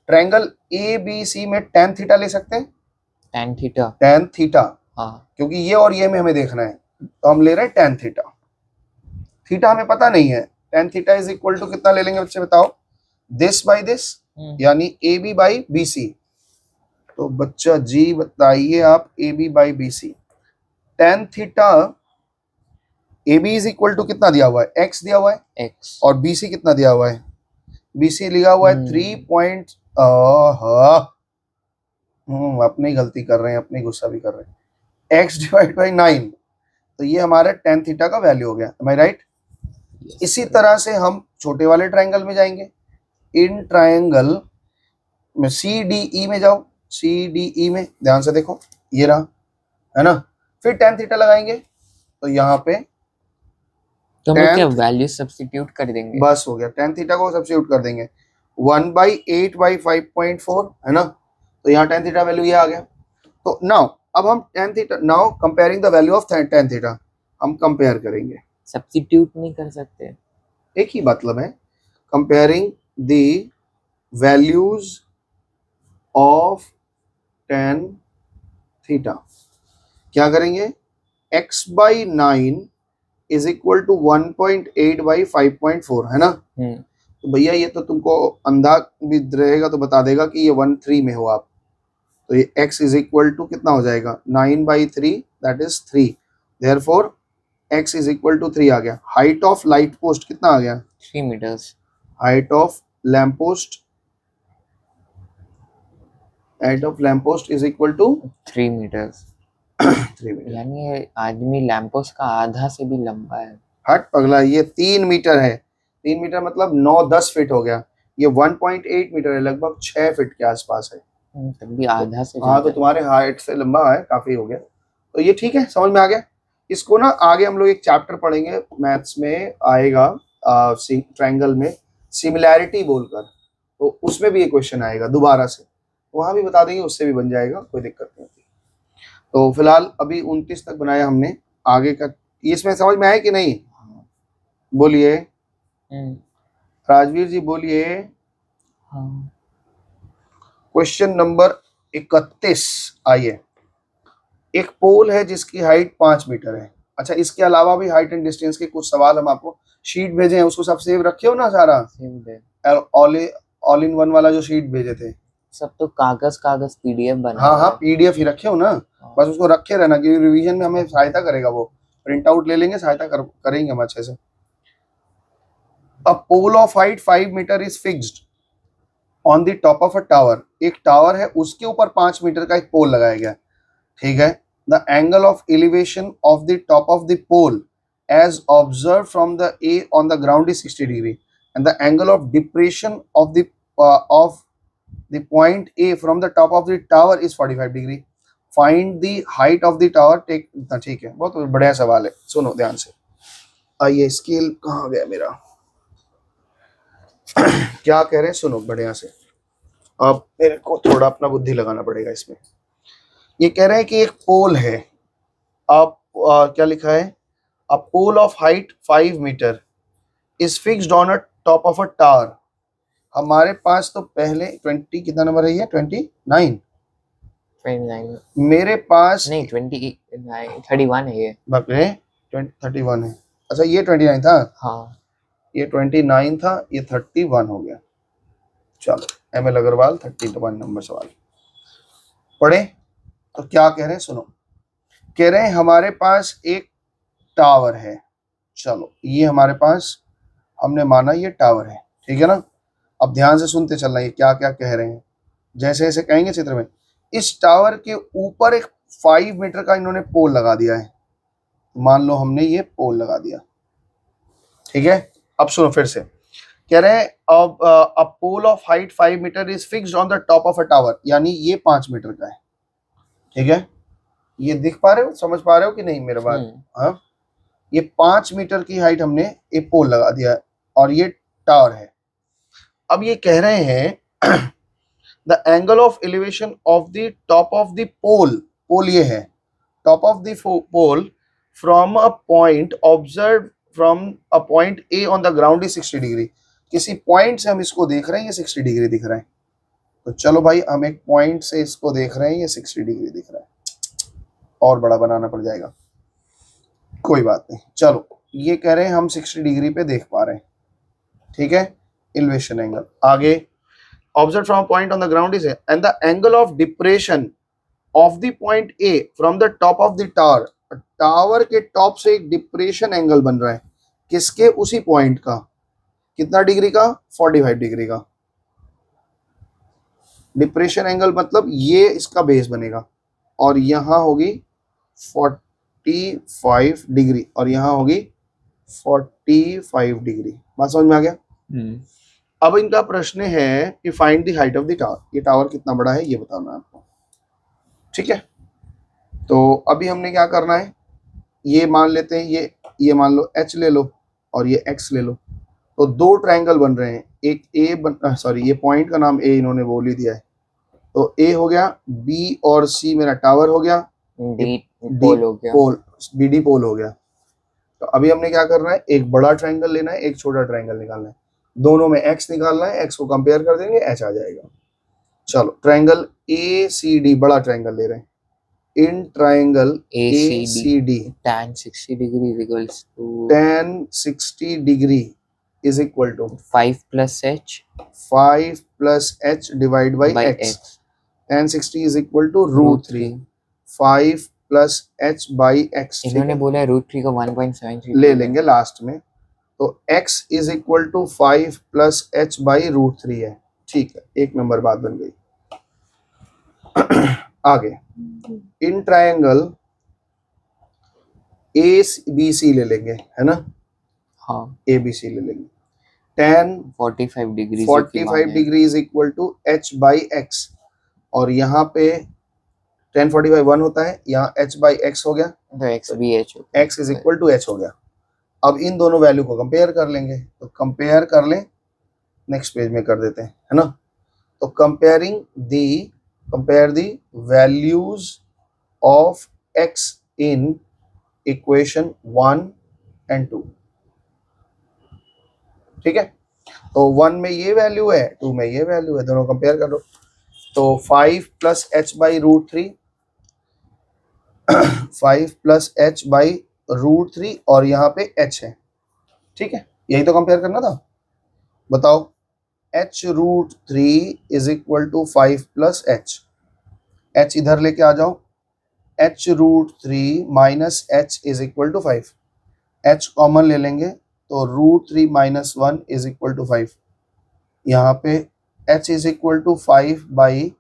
ट्रायंगल ABC में tan थीटा ले सकते हैं, tan थीटा, tan थीटा, हाँ, क्योंकि ये और ये में हमें देखना है, तो हम ले रहे हैं tan थीटा। थीटा हमें पता नहीं है, tan theta is equal to कितना ले लेंगे बच्चे बताओ, दिस बाई दिस, यानी AB बाई BC। तो बच्चा जी बताइए आप, AB by BC, tan theta AB is equal to कितना दिया हुआ है, x दिया हुआ है, x, और और BC कितना दिया हुआ है, BC लिखा हुआ है 3 अपनी गलती कर रहे हैं, अपनी गुस्सा भी कर रहे हैं, x डिवाइड बाई 9, तो ये हमारा tan थीटा का वैल्यू हो गया, एम आई राइट? इसी तरह से हम छोटे वाले ट्रायंगल में जाएंगे, इन ट्रायंगल में CDE में जाओ, CDE में ध्यान से देखो, ये रहा, है ना, फिर tan थीटा लगाएंगे, तो यहाँ पे तो हम क्या वैल्यू सब्स्टिट्यूट कर देंगे, बस हो गया, tan थीटा को सब्स्टिट्यूट कर देंगे, 1/8/5.4 है ना, तो यहाँ tan थीटा वैल्यू ये आ गया। तो नाउ अब हम tan theta, now comparing the value of tan theta, हम कंपेयर करेंगे, सब्स्टिट्यूट नहीं कर सकते, एक ही मतलब है, comparing the values of tan theta. क्या करेंगे, x/9 is equal to 1.8 by 5.4 है ना। तो भैया ये तो तुमको अंधा भी रहेगा तो बता देगा कि ये 1/3 में हो आप। तो ये x इज इक्वल टू कितना हो जाएगा 9/3 that is 3। Therefore x is equal to 3 आ गया। हाइट ऑफ लाइट पोस्ट कितना आ गया 3 meters। Height of lamp post is equal to 3 meters। 3 metre. यानी ये आदमी लैंपोस्ट का आधा से भी लंबा है। हट पगला, ये 3 मीटर है। 3 मीटर मतलब 9-10 फीट हो गया। ये 1.8 मीटर है, लगभग 6 फीट के आसपास है। तब भी आधा से हाँ ज्यादा तो है। तुम्हारे हाइट से लंबा है, काफी हो गया। तो ये ठीक है, समझ में आ गया। इसको ना आगे हम लोग एक चैप्टर पढ़ेंगे मैथ्स में आएगा, ट्रायंगल में सिमिलैरिटी बोलकर, तो उसमें भी ये क्वेश्चन आएगा दोबारा से, वहां भी बता देंगे, उससे भी बन जाएगा, कोई दिक्कत नहीं होती। तो फिलहाल अभी 29 तक बनाया हमने। आगे का इसमें समझ में आया कि नहीं, बोलिए राजवीर जी बोलिए। हाँ। क्वेश्चन नंबर 31 आइए। एक पोल है जिसकी हाइट 5 मीटर है। अच्छा, इसके अलावा भी हाइट एंड डिस्टेंस के कुछ सवाल हम आपको शीट भेजे हैं, उसको सब सेव रखे हो ना सारा, ऑल इन वन वाला जो शीट भेजे थे सब तो कागज पीडीएफ बना हाँ हुआ हाँ है। पीडीएफ ही रखे हो ना, बस उसको रखे रहना क्योंकि रिवीजन में हमें सहायता करेगा। वो प्रिंट आउट ले लेंगे, सहायता करेंगे हम अच्छे से। A pole of height 5 metre is fixed on the top of a tower. एक टावर है, उसके ऊपर 5 मीटर का एक पोल लगाया गया, ठीक है। The angle of elevation of the top of the pole as observed from the A on the ground is 60 degree and the angle of depression of the point A from the top of the tower is 45 degree. Find the height of the tower. take ठीक है, बहुत बढ़िया सवाल है, सुनो ध्यान से। आइए स्केल कहाँ गया मेरा क्या कह रहे हैं, सुनो बढ़िया से। अब मेरे को थोड़ा अपना बुद्धि लगाना पड़ेगा इसमें। ये कह रहे हैं कि एक पोल है, अब क्या लिखा है, a pole of height 5 meter is fixed on a top of a tower। हमारे पास तो पहले 20 कितना नंबर है, ये 29 मेरे पास नहीं 31 है ये। बकरे 31 है। अच्छा ये 29 था, हाँ ये 29 था, ये 31 हो गया। चलो ML अग्रवाल 31 नंबर सवाल पढ़े। तो क्या कह रहे हैं, सुनो। कह रहे हैं हमारे पास एक टावर है, चलो ये हमारे पास हमने माना ये टावर है, ठीक है ना। अब ध्यान से सुनते चलना ये क्या क्या कह रहे हैं, जैसे जैसे कहेंगे चित्र में। इस टावर के ऊपर एक 5 मीटर का इन्होंने पोल लगा दिया है, मान लो हमने ये पोल लगा दिया, ठीक है। अब सुनो फिर से, कह रहे हैं अब a pole of height 5 metre is fixed on the top of a tower, यानी ये 5 मीटर का है, ठीक है। ये दिख पा रहे हो, समझ पा रहे हो कि नहीं मेरे बात। हाँ, ये 5 मीटर की हाइट हमने एक पोल लगा दिया है और ये टावर है। अब ये कह रहे हैं the angle of elevation of the top of the pole, pole ये है, top of the pole from a point observe from a point A on the ground is 60 degree. किसी पॉइंट से हम इसको देख रहे हैं, ये 60 डिग्री दिख रहा है। तो चलो भाई, हम एक पॉइंट से इसको देख रहे हैं, ये 60 डिग्री दिख रहा है, और बड़ा बनाना पड़ जाएगा, कोई बात नहीं। चलो ये कह रहे हैं हम 60 डिग्री पे देख पा रहे हैं, ठीक है, एलिवेशन एंगल। आगे observe from point on the ground is and the angle of depression of the point A from the top of the tower. Tower के टॉप से एक डिप्रेशन एंगल बन रहा है, किसके, उसी पॉइंट का, कितना डिग्री का, 45 डिग्री का। डिप्रेशन एंगल मतलब ये इसका बेस बनेगा और यहां होगी 45 डिग्री और यहाँ होगी 45 डिग्री। बात समझ में आ गया। अब इनका प्रश्न है कि find the height of the tower, ये टावर कितना बड़ा है ये बताना है आपको, ठीक है। तो अभी हमने क्या करना है, ये मान लेते हैं, ये मान लो h ले लो और ये x ले लो। तो दो ट्रायंगल बन रहे हैं, एक ये पॉइंट का नाम a इन्होंने बोल ही दिया है। तो a हो गया, b और c मेरा टावर हो गया, पोल हो गया, पोल BD पोल हो गया। तो अभी हमने क्या करना है, एक बड़ा ट्रायंगल लेना है, एक छोटा ट्रायंगल निकालना है, दोनों में x निकालना है, x को कंपेयर कर देंगे, h आ जाएगा। चलो ट्रायंगल ACD बड़ा ट्रायंगल ले रहे हैं, in triangle ACD, ACD, tan 60 degree is equals to tan 60 degree is equal to 5 plus h 5 plus h divided by by x. x. tan 60 is equal to root 3. 5 plus h by x. ठीक इन्होंने है, बोला √3 को 1.73 ले लेंगे last में. तो x is equal to 5 plus H by root 3 है. ठीक है, एक नंबर बात बन गई. आगे इन ट्रायंगल ए बी सी ले लेंगे, है ना. हाँ ए बी सी ले लेंगे. tan 45 degree 45 degree is equal to h by x. और यहाँ पे tan 45 1 होता है, यहाँ h बाई एक्स हो गया, तो x भी h x is equal to h हो गया. अब इन दोनों वैल्यू को कंपेयर कर लेंगे. तो कंपेयर कर लें, नेक्स्ट पेज में कर देते हैं, है ना. तो compare the values of x in equation 1 and 2. ठीक है, तो 1 में ये वैल्यू है, 2 में ये वैल्यू है, दोनों कंपेयर कर लो. तो 5 plus H by root 3, 5 plus H by root 3 और यहाँ पे h है. ठीक है, यही तो कंपेयर करना था. बताओ, h root 3 is equal to 5 plus H. h इधर लेके आ जाओ, h root 3 minus H is equal to 5. h common ले लेंगे तो root 3 minus 1 is equal to 5. यहाँ पे h is equal to 5 by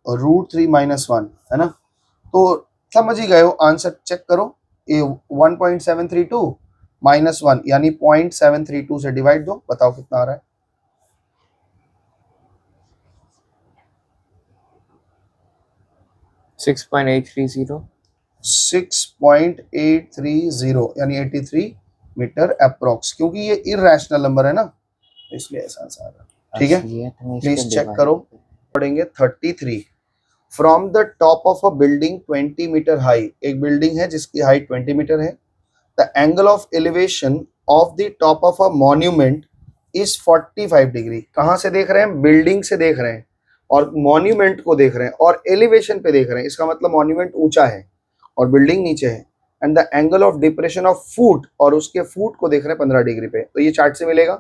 root 3 minus 1, है ना. तो समझ ही गए हो, आंसर चेक करो. ये 1.732 माइनस 1 यानी 0.732 से डिवाइड दो, बताओ कितना आ रहा है. 6.830 6.830 यानी 83 मीटर अप्रोक्स. क्योंकि ये इरैशनल नंबर है ना, इसलिए ऐसा आंसर आ रहा है. ठीक है, प्लीज चेक करो. पढ़ेंगे 33. From the top of a building 20 metre high. एक बिल्डिंग है जिसकी हाइट 20 मीटर है. The angle of elevation of the top of a monument is 45 degree. कहाँ से देख रहे हैं? बिल्डिंग से देख रहे हैं और मॉन्यूमेंट को देख रहे हैं और एलिवेशन पे देख रहे हैं. इसका मतलब मॉन्यूमेंट ऊंचा है और बिल्डिंग नीचे है. And the angle of depression of foot, और उसके फुट को देख रहे हैं 15 डिग्री पे. तो ये चार्ट से मिलेगा.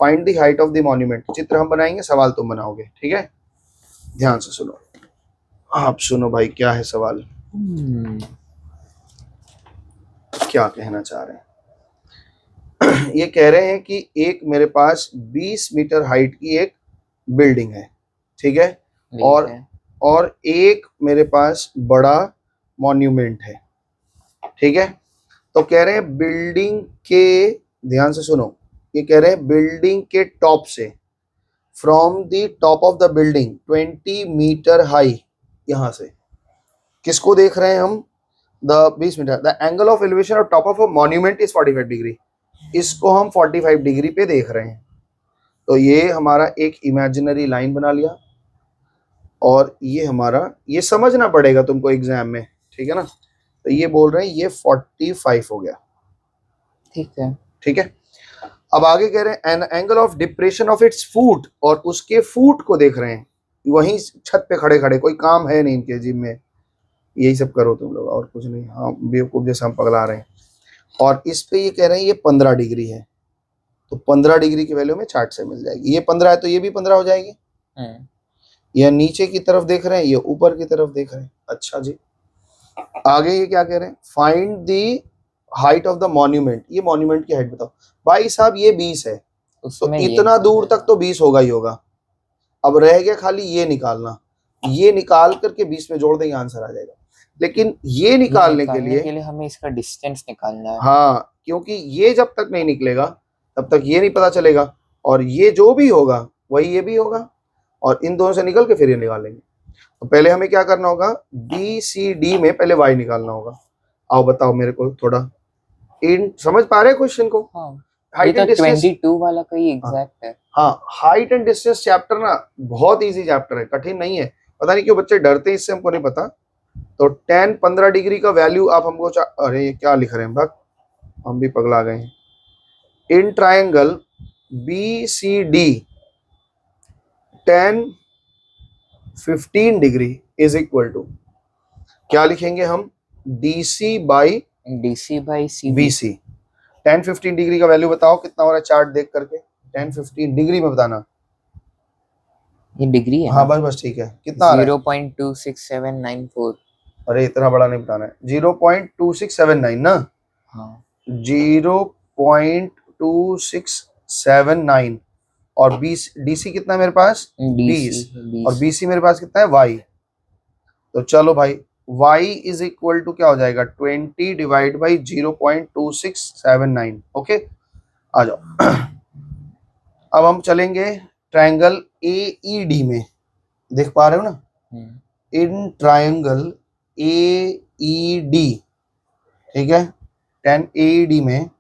Find the height of the monument. चित्र हम बनाएंगे, सवाल तुम बनाओगे. ठीक है, ध्यान से सुनो. आप सुनो भाई, क्या है सवाल, क्या कहना चाह रहे हैं. ये कह रहे हैं कि एक मेरे पास 20 मीटर हाइट की एक बिल्डिंग है. ठीक है, और एक मेरे पास बड़ा मॉन्यूमेंट है. ठीक है, तो कह रहे हैं बिल्डिंग के, ध्यान से सुनो, ये कह रहे हैं बिल्डिंग के टॉप से, from the top of the building 20 metre high. यहां से किसको देख रहे हैं हम? The 20 metre. The angle of elevation of top of a monument is 45 degree. इसको हम 45 डिग्री पे देख रहे हैं. तो ये हमारा एक इमेजिनरी लाइन बना लिया और ये हमारा, ये समझना पड़ेगा तुमको एग्जाम में. ठीक है ना. तो ये बोल रहे हैं ये 45 हो गया. ठीक है, ठीक है. अब आगे कह रहे हैं an angle of depression of its foot, और उसके फुट को देख रहे हैं. वहीं छत पे खड़े खड़े, कोई काम है नहीं इनके जिम में, यही सब करो तुम लोग और कुछ नहीं. हाँ, बेवकूफ जैसे हम पगला रहे हैं. और इस पे ये कह रहे हैं ये 15 डिग्री है. तो 15 डिग्री की वैल्यू में चार्ट से मिल जाएगी. ये 15 है तो ये भी 15 हो जाएगी. ये नीचे की तरफ देख रहे हैं, ये ऊपर की तरफ देख रहे हैं. अच्छा जी, आगे ये क्या कह रहे हैं? Find the height of the monument. ये मॉन्यूमेंट की हाइट बताओ. भाई साहब ये 20 है, तो इतना दूर तक तो 20 होगा ही होगा. अब रह गया खाली ये निकालना. ये निकाल करके 20 में जोड़ देंगे, आंसर आ जाएगा. लेकिन ये निकालने के लिए हमें इसका डिस्टेंस निकालना है. हाँ, क्योंकि ये जब तक नहीं निकलेगा तब तक ये नहीं पता चलेगा, और ये जो भी होगा वही ये भी होगा, और इन दोनों से निकल के फिर ये निकालेंगे. तो पहले हमें क्या करना होगा? BCD में पहले y निकालना होगा. आओ बताओ मेरे को थोड़ा, इन समझ पा रहे हैं क्वेश्चन को? हाइट एंड डिस्टेंस 22 वाला का ही एग्जैक्ट है. हाँ, हाइट एंड डिस्टेंस चैप्टर ना बहुत इजी चैप्टर है, कठिन नहीं है. पता नहीं क्यों बच्चे डरते हैं इससे, हमको नहीं पता. तो tan 15 डिग्री का वैल्यू आप हमको अरे ये क्या लिख रहे हैं भक्त, हम भी पगला गए हैं. In triangle BCD tan 15 degree is equal to, क्या लिखेंगे हम, DC by DC by C BC। 10-15 degree का वैल्यू बताओ कितना हो रहा है चार्ट देख करके, 10-15 डिग्री में बताना। ये डिग्री है हाँ ना, बस बस ठीक है, कितना आ रहा है? 0.26794। अरे इतना बड़ा नहीं बताना है, 0.2679 ना, हाँ 0.2679। और DC कितना है मेरे पास, 20। और 20 BC मेरे पास कितना है, Y। तो चलो भाई, Y इज इक्वल टू क्या हो जाएगा, 20 डिवाइड बाई 0.2679। ओके, आ जाओ। अब हम चलेंगे ट्रायंगल AED में, देख पा रहे हो ना, इन ट्रायंगल AED, ठीक है, 10 AED में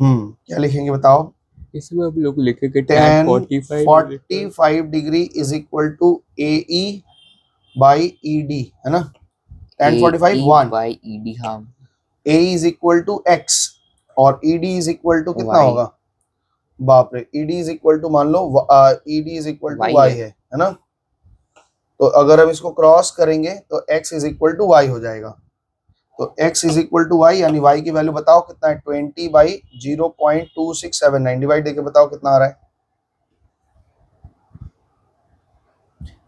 क्या लिखेंगे बताओ, इसमें हम लोग लिखेंगे 10 45 degree is equal to AE by ED, है ना, 10 45 1, बाई ED। हाँ AE is equal to X और ED इज इक्वल टू कितना Y। होगा, बाप रे, ED इज इक्वल टू मान लो ED is equal to Y है ना। तो अगर हम इसको क्रॉस करेंगे तो X is equal to Y हो जाएगा। तो X is equal to Y, यानी Y की वैल्यू बताओ कितना है, 20 बाई 0.2679, डिवाइड देके बताओ कितना आ रहा है।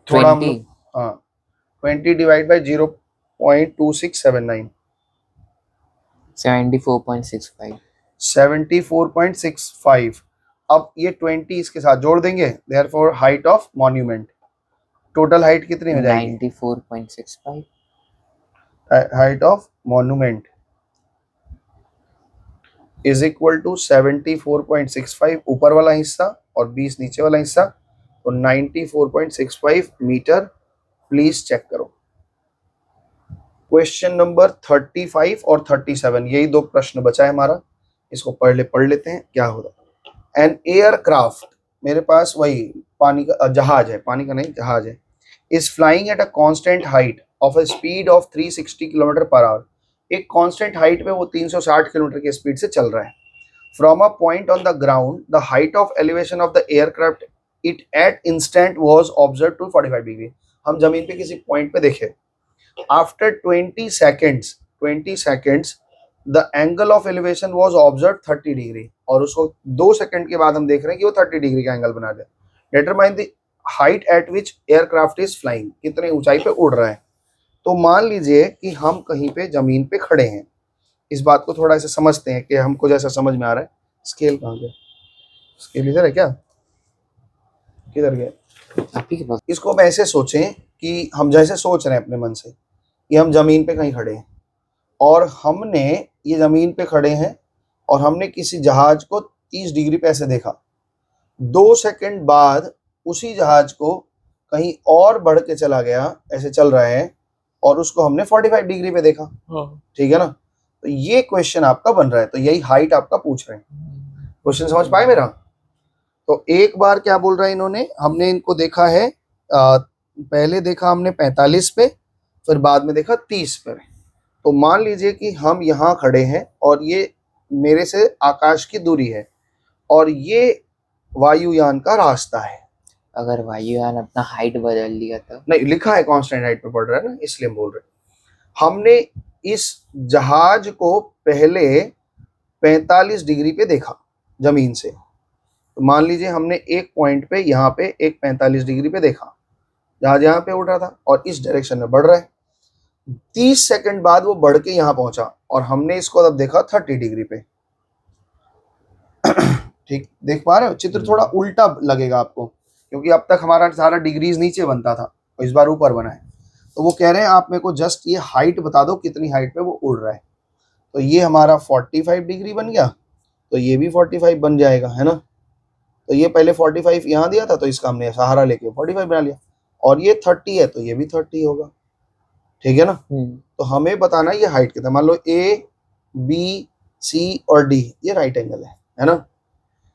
थोड़ा हम 20 लोग, हाँ 20 डिवाइड बाई 0.2679, 74.65। 74.65। अब ये 20 इसके साथ जोड़ देंगे, therefore height of monument, total height कितनी हो जाएगी, 94.65। Height of monument is equal to 74.65 ऊपर वाला हिस्सा और 20 नीचे वाला हिस्सा, तो 94.65 मीटर। प्लीज चेक करो। क्वेश्चन नंबर 35 और 37, यही दो प्रश्न बचा है हमारा, इसको पढ़ लेते हैं क्या होगा। एन एयरक्राफ्ट, मेरे पास वही पानी का जहाज है, पानी का नहीं जहाज है, is flying at a constant height of a speed of 360 kilometre per hour. एक कांस्टेंट हाइट पे वो 360 किलोमीटर की स्पीड से चल रहा है। From a point on the ground the height of elevation of the aircraft it at instant was observe to 45 degree. हम जमीन पे किसी पॉइंट पे देखे, after 20 seconds the angle of elevation was observe 30 degree, और उसको 2 सेकंड के बाद हम देख रहे हैं कि वो 30 डिग्री का एंगल बना दे। Determine the height at which aircraft is flying, कितने ऊंचाई पे उड़ रहा है। तो मान लीजिए कि हम कहीं पे जमीन पे खड़े हैं, इस बात को थोड़ा ऐसे समझते हैं कि हमको जैसा समझ में आ रहा है। स्केल कहाँ गया, स्केल इधर है क्या, किधर गया, आप ही के पास। इसको हम ऐसे सोचें कि हम जैसे सोच रहे हैं अपने मन से कि हम जमीन पे कहीं खड़े हैं, और हमने ये जमीन पे खड़े हैं और हमने किसी जहाज को 30 डिग्री पे ऐसे देखा। 2 सेकंड बाद उसी जहाज को कहीं और बढ़ के चला गया, ऐसे चल रहा है, और उसको हमने 45 डिग्री पे देखा। ठीक है ना, तो ये क्वेश्चन आपका बन रहा है, तो यही हाइट आपका पूछ रहे हैं। क्वेश्चन समझ पाए मेरा। तो एक बार क्या बोल रहा है इन्होंने, हमने इनको देखा है पहले देखा हमने 45 पे, फिर बाद में देखा 30 पर। तो मान लीजिए कि हम यहाँ खड़े हैं और ये मेरे से आकाश की दूरी है, और ये वायुयान का रास्ता है। अगर वायुयान अपना हाइट बदल लिया तो नहीं, लिखा है कांस्टेंट हाइट पे पड़ रहा है ना, इसलिए हम बोल रहे हैं। हमने इस जहाज को पहले 45 डिग्री पे देखा जमीन से, तो मान लीजिए हमने एक पॉइंट पे यहाँ पे एक 45 डिग्री पे देखा, जहाज यहाँ पे उड़ रहा था और इस डायरेक्शन में बढ़ रहा है। 30 सेकंड बाद वो बढ़ के यहाँ पहुंचा और हमने इसको तब देखा 30 डिग्री पे। ठीक, देख पा रहे हो, चित्र थोड़ा उल्टा लगेगा आपको, क्योंकि अब तक हमारा सारा डिग्रीज नीचे बनता था और इस बार ऊपर बना है। तो वो कह रहे हैं आप मेरे को जस्ट ये हाइट बता दो कितनी हाइट पे वो उड़ रहा है। तो ये हमारा 45 डिग्री बन गया, तो ये भी 45 बन जाएगा, है ना। तो ये पहले 45 यहाँ दिया था, तो इसका हमने सहारा लेके 45 बना लिया, और ये 30 है तो ये भी 30 होगा। ठीक है ना। तो हमें बताना ये हाइट कितना, मान लो A B C और D ये राइट एंगल है ना।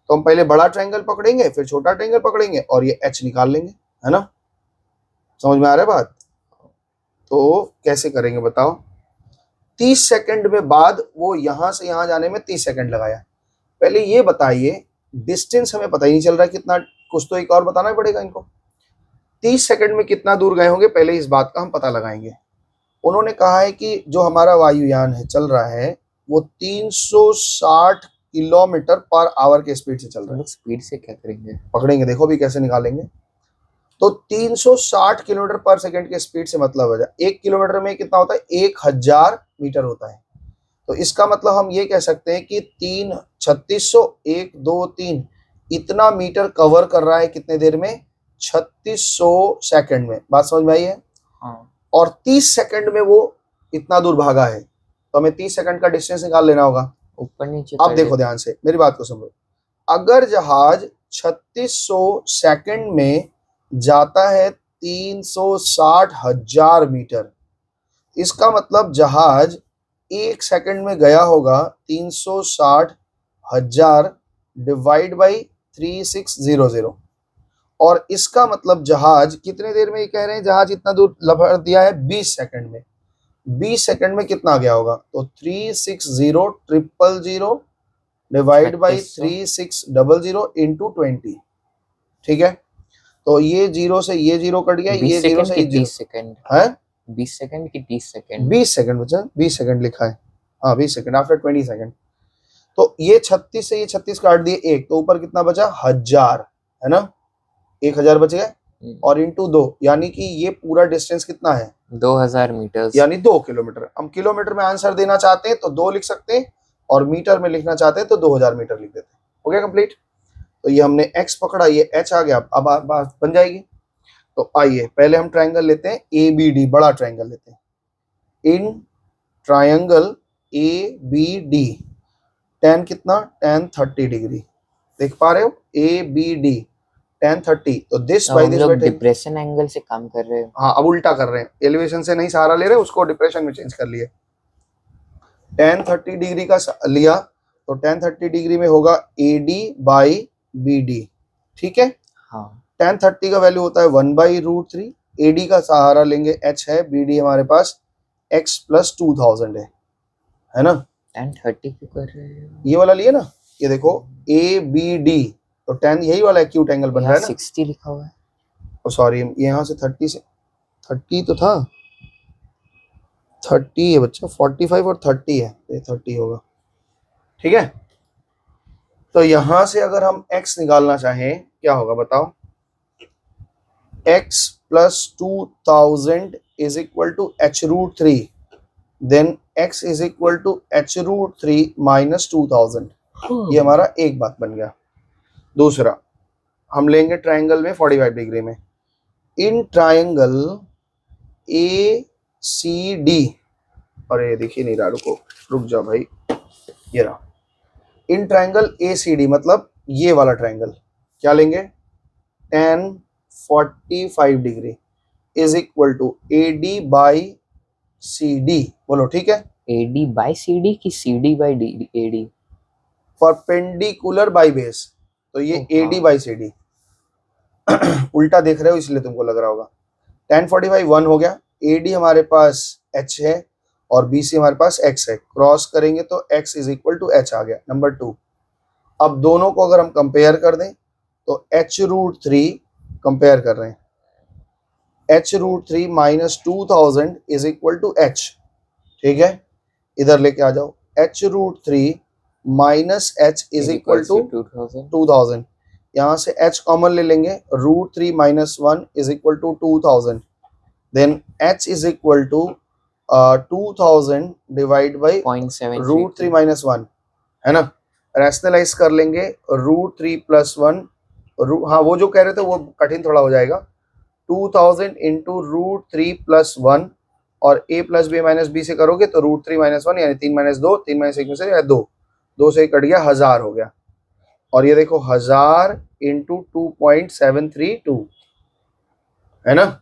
तो हम पहले बड़ा ट्रायंगल पकड़ेंगे, फिर छोटा ट्रायंगल पकड़ेंगे और ये H निकाल लेंगे, है ना। समझ में आ रहा है बात। तो कैसे करेंगे बताओ। 30 सेकंड में बाद वो यहां से यहां जाने में 30 सेकंड लगाया। पहले ये बताइए, डिस्टेंस हमें पता ही नहीं चल रहा कितना, कुछ तो एक और बताना पड़ेगा इनको। 30 सेकंड में कितना दूर गए होंगे, पहले इस बात का हम पता लगाएंगे। उन्होंने कहा है कि जो हमारा वायुयान है चल रहा है वो 360 किलोमीटर पर आवर के स्पीड से चल रहा है। स्पीड से क्या करेंगे? पकड़ेंगे, देखो भी कैसे निकालेंगे। तो 360 किलोमीटर पर सेकंड के स्पीड से मतलब हो जाए 1 किलोमीटर में कितना होता है, 1000 मीटर होता है। तो इसका मतलब हम ये कह सकते हैं कि 3600 1 2 3 इतना मीटर कवर कर रहा है कितने देर में, 3600 सेकंड में। बात समझ में आई है? हाँ। और 30 सेकंड में वो इतना दूर भागा है, तो हमें 30 सेकंड का डिस्टेंस निकाल लेना होगा। ऊपर नीचे अब देखो ध्यान से मेरी बात को समझो, अगर जहाज 3600 सेकंड में जाता है 360,000 मीटर, इसका मतलब जहाज 1 सेकंड में गया होगा 360,000 डिवाइड बाई 3600, और इसका मतलब जहाज कितने देर में, ये कह रहे हैं जहाज इतना दूर लभर दिया है 20 सेकंड में। 20 सेकंड में कितना गया होगा, तो 360,000 डिवाइड बाई 3600 इंटू 20। ठीक है, तो ये जीरो से ये जीरो कट गया, ये जीरो से ये 30 सेकंड है, 20 सेकंड की 30 सेकंड 20 सेकंड बचा, 20 सेकंड लिखा है, हाँ 20 सेकंड आफ्टर 20 सेकंड। तो ये 36 से ये 36 काट दिए एक, तो ऊपर कितना बचा, 1000 है ना, 1000 बच गए, और इंटू 2, यानी कि ये पूरा डिस्टेंस कितना है, 2000 मीटर, यानी 2 किलोमीटर। हम किलोमीटर में आंसर देना चाहते हैं तो 2 लिख सकते हैं, और मीटर में लिखना चाहते हैं तो 2000 मीटर लिख देते हैं। हो गया कंप्लीट। तो ये हमने x पकड़ा, ये h आ गया, अब बात बन जाएगी। तो आइए पहले हम ट्रायंगल लेते हैं ABD, बड़ा ट्रायंगल लेते हैं। इन ट्रायंगल ABD tan कितना, tan 30 डिग्री, देख पा रहे हो, ABD tan 30, तो दिस बाय दिस बैठे, डिप्रेशन एंगल से काम कर रहे हैं। हाँ अब उल्टा कर रहे हैं, एलिवेशन से नहीं सहारा ले रहे, उसको डिप्रेशन में चेंज कर लिए। tan 30 डिग्री का लिया, तो tan 30 डिग्री में होगा AD बाई BD, ठीक है। हाँ। tan 30 का वैल्यू होता है 1/√3, AD का सहारा लेंगे h है, BD हमारे पास x प्लस 2000 है ना। tan 30 क्यों कर रहे हैं, ये वाला लिए ना, ये देखो ABD, तो tan यही वाला एक्यूट एंगल बन रहा है ना, 60 लिखा हुआ है, सॉरी यहाँ से 30 से 30 तो था, 30 है बच्चा, 45 और 30 है, ये 30 होगा, ठीक है। तो यहां से अगर हम x निकालना चाहें क्या होगा बताओ, x plus 2000 is equal to h√3, then x is equal to h√3 minus 2000, ये हमारा एक बात बन गया। दूसरा हम लेंगे ट्रायंगल में 45 डिग्री में, इन ट्रायंगल ACD, अरे देखिए नहीं रहा, रुक जाओ भाई, ये रहा, इन ट्रायंगल ACD मतलब ये वाला ट्रायंगल, क्या लेंगे, tan 45 degree is equal to AD by CD, बोलो ठीक है, AD बाई CD की CD by AD, perpendicular by base, तो ये AD बाई CD, उल्टा देख रहे हो इसलिए तुमको लग रहा होगा। tan 45 1 हो गया, AD हमारे पास h है और BC हमारे पास x है, क्रॉस करेंगे तो x is equal to h आ गया। नंबर 2, अब दोनों को अगर हम कंपेयर कर दें तो h√3 कंपेयर कर रहे हैं, h√3 minus 2000 is equal to h, ठीक है, इधर लेके आ जाओ, h√3 minus h is equal to 2000, यहाँ से h कॉमन ले लेंगे, √3 minus 1 is equal to 2000, then h is equal to 2000 divide by √3 minus 1, है ना। रैशनलाइज कर लेंगे, √3 प्लस 1, हाँ वो जो कह रहे थे वो कठिन थोड़ा हो जाएगा, 2000 इंटू √3 प्लस 1, और a plus b minus b से करोगे तो √3 माइनस 1 यानी 3 माइनस 2, 3 माइनस 1 में से 2 से कट गया, 1000 हो गया। और ये देखो 1000 इंटू 2.732 है ना,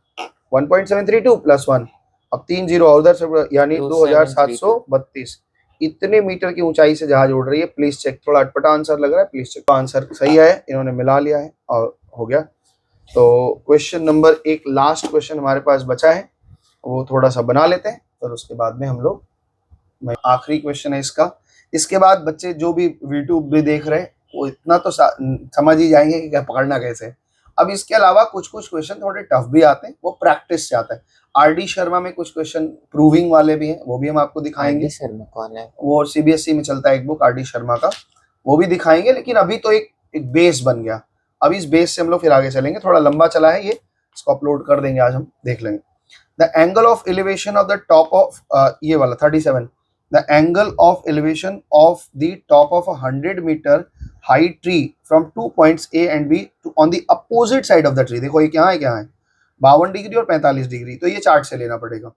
1.732 प्लस 1, अब 3 जीरो उधर से, यानी 2732, इतने मीटर की ऊंचाई से जहाज उड़ रही है। प्लीज चेक, थोड़ा अटपटा आंसर लग रहा है, प्लीज चेक। आंसर सही है, इन्होंने मिला लिया है और हो गया। तो क्वेश्चन नंबर 1 लास्ट क्वेश्चन हमारे पास बचा है, वो थोड़ा सा बना लेते हैं, फिर उसके बाद में हम लोग आखिरी क्वेश्चन है इसका। इसके बाद बच्चे जो भी यूट्यूब भी देख रहे हैं वो इतना तो समझ ही जाएंगे कि क्या पकड़ना कैसे, अब इसके अलावा कुछ कुछ क्वेश्चन थोड़े टफ भी आते हैं, वो प्रैक्टिस से आता है। आरडी शर्मा में कुछ क्वेश्चन प्रूविंग वाले भी हैं, वो भी हम आपको दिखाएंगे। आरडी शर्मा कौन है? वो सीबीएसई में चलता है एक बुक आरडी शर्मा का, वो भी दिखाएंगे। लेकिन अभी तो एक बेस बन गया, अब इस बेस से हम लोग फिर आगे चलेंगे। थोड़ा लंबा चला है ये, इसको अपलोड कर देंगे आज, हम देख लेंगे। The angle of elevation of the top of, ये वाला 37, the angle of elevation of the top of 100 metre high tree from 2 points A and B on the opposite side of the tree. देखो ये क्या है, 52 degree और 45 degree, तो ये chart से लेना पड़ेगा।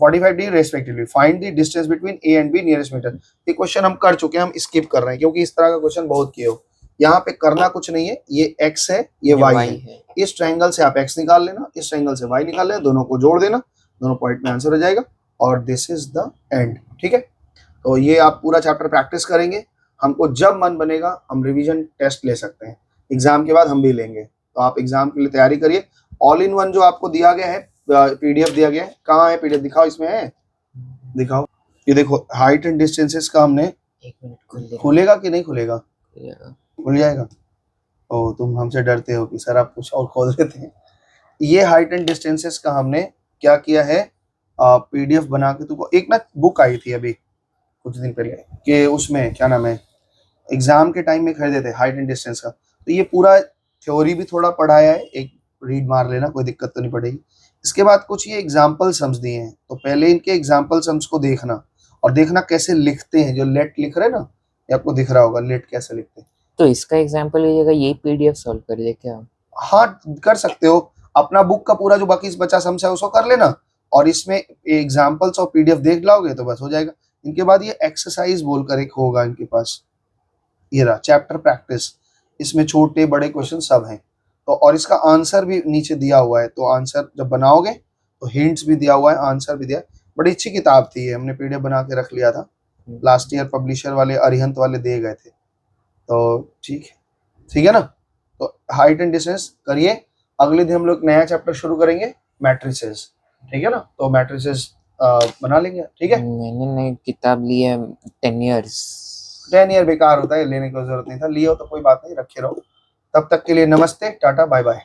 45 degree respectively, find the distance between A and B nearest metre. ये क्वेश्चन हम कर चुके हैं, हम स्किप कर रहे हैं क्योंकि इस तरह का क्वेश्चन बहुत किए हो। यहाँ पे करना कुछ नहीं है, ये x है, ये y है। इस ट्रायंगल से आप x निकाल लेना, इस ट्रायंगल से y निकाल लेना, दोनों को जोड़ देना, दोनों पॉइंट में आंसर हो जाएगा और दिस इज द एंड। ठीक है, तो ये आप पूरा चैप्टर प्रैक्टिस करेंगे। हमको जब मन बनेगा हम रिवीजन टेस्ट ले सकते हैं, एग्जाम के बाद हम भी लेंगे। तो आप एग्जाम के लिए तैयारी करिए। ऑल इन वन जो आपको दिया गया है, पीडीएफ दिया गया है, कहाँ है पीडीएफ, दिखाओ, इसमें है, दिखाओ। ये देखो हाइट एंड डिस्टेंसेस का हमने, एक मिनट खुलेगा कि नहीं खुलेगा? खुल जाएगा। ओ तुम हमसे डरते हो कि सर आप कुछ और खोल देते हैं। ये हाइट एंड डिस्टेंसेस का हमने क्या किया है, पीडीएफ बना के तुमको, एक ना बुक आई थी अभी कुछ दिन पहले कि उसमें क्या नाम है, एग्जाम के टाइम में खरीदे थे हाइट एंड डिस्टेंस का। तो ये पूरा थ्योरी भी थोड़ा पढ़ाया है, एक रीड मार लेना, कोई दिक्कत तो नहीं पड़ेगी। इसके बाद कुछ ये एग्जाम्पल सम्स दिए हैं, तो पहले इनके एग्जाम्पल सम्स को देखना और देखना कैसे लिखते हैं। जो लेट लिख रहे हैं ना, ये आपको दिख रहा होगा लेट कैसे लिखते हैं। तो इसका एग्जांपल लीजिएगा, ये पीडीएफ सॉल्व कर दे क्या? हाँ कर सकते हो, अपना बुक का पूरा जो बाकी बचा सम्स है उसको कर लेना और इसमें एग्जाम्पल्स और पीडीएफ देख लाओगे तो बस हो जाएगा। इनके बाद ये एक्सरसाइज बोलकर एक होगा इनके पास, ये रहा चैप्टर प्रैक्टिस, इसमें छोटे बड़े क्वेश्चन सब हैं। तो और इसका आंसर भी नीचे दिया हुआ है, तो आंसर जब बनाओगे तो हिंट्स भी दिया हुआ है, आंसर भी दिया। बड़ी अच्छी किताब थी ये, हमने पीडीएफ बना के रख लिया था, लास्ट ईयर पब्लिशर वाले अरिहंत वाले दे गए थे। तो ठीक है ना। तो हाइट एंड डिस्टेंस करिए। अगले दिन हम लोग नया चैप्टर शुरू करेंगे, मैट्रिसेस। ठीक है ना, तो मैट्रिसेस बना लेंगे। ठीक है, मैंने नई किताब ली है 10 इयर्स। 10 ईयर बेकार होता है, लेने की जरूरत नहीं था, लियो तो कोई बात नहीं, रखे रहो। तब तक के लिए नमस्ते, टाटा, बाय बाय।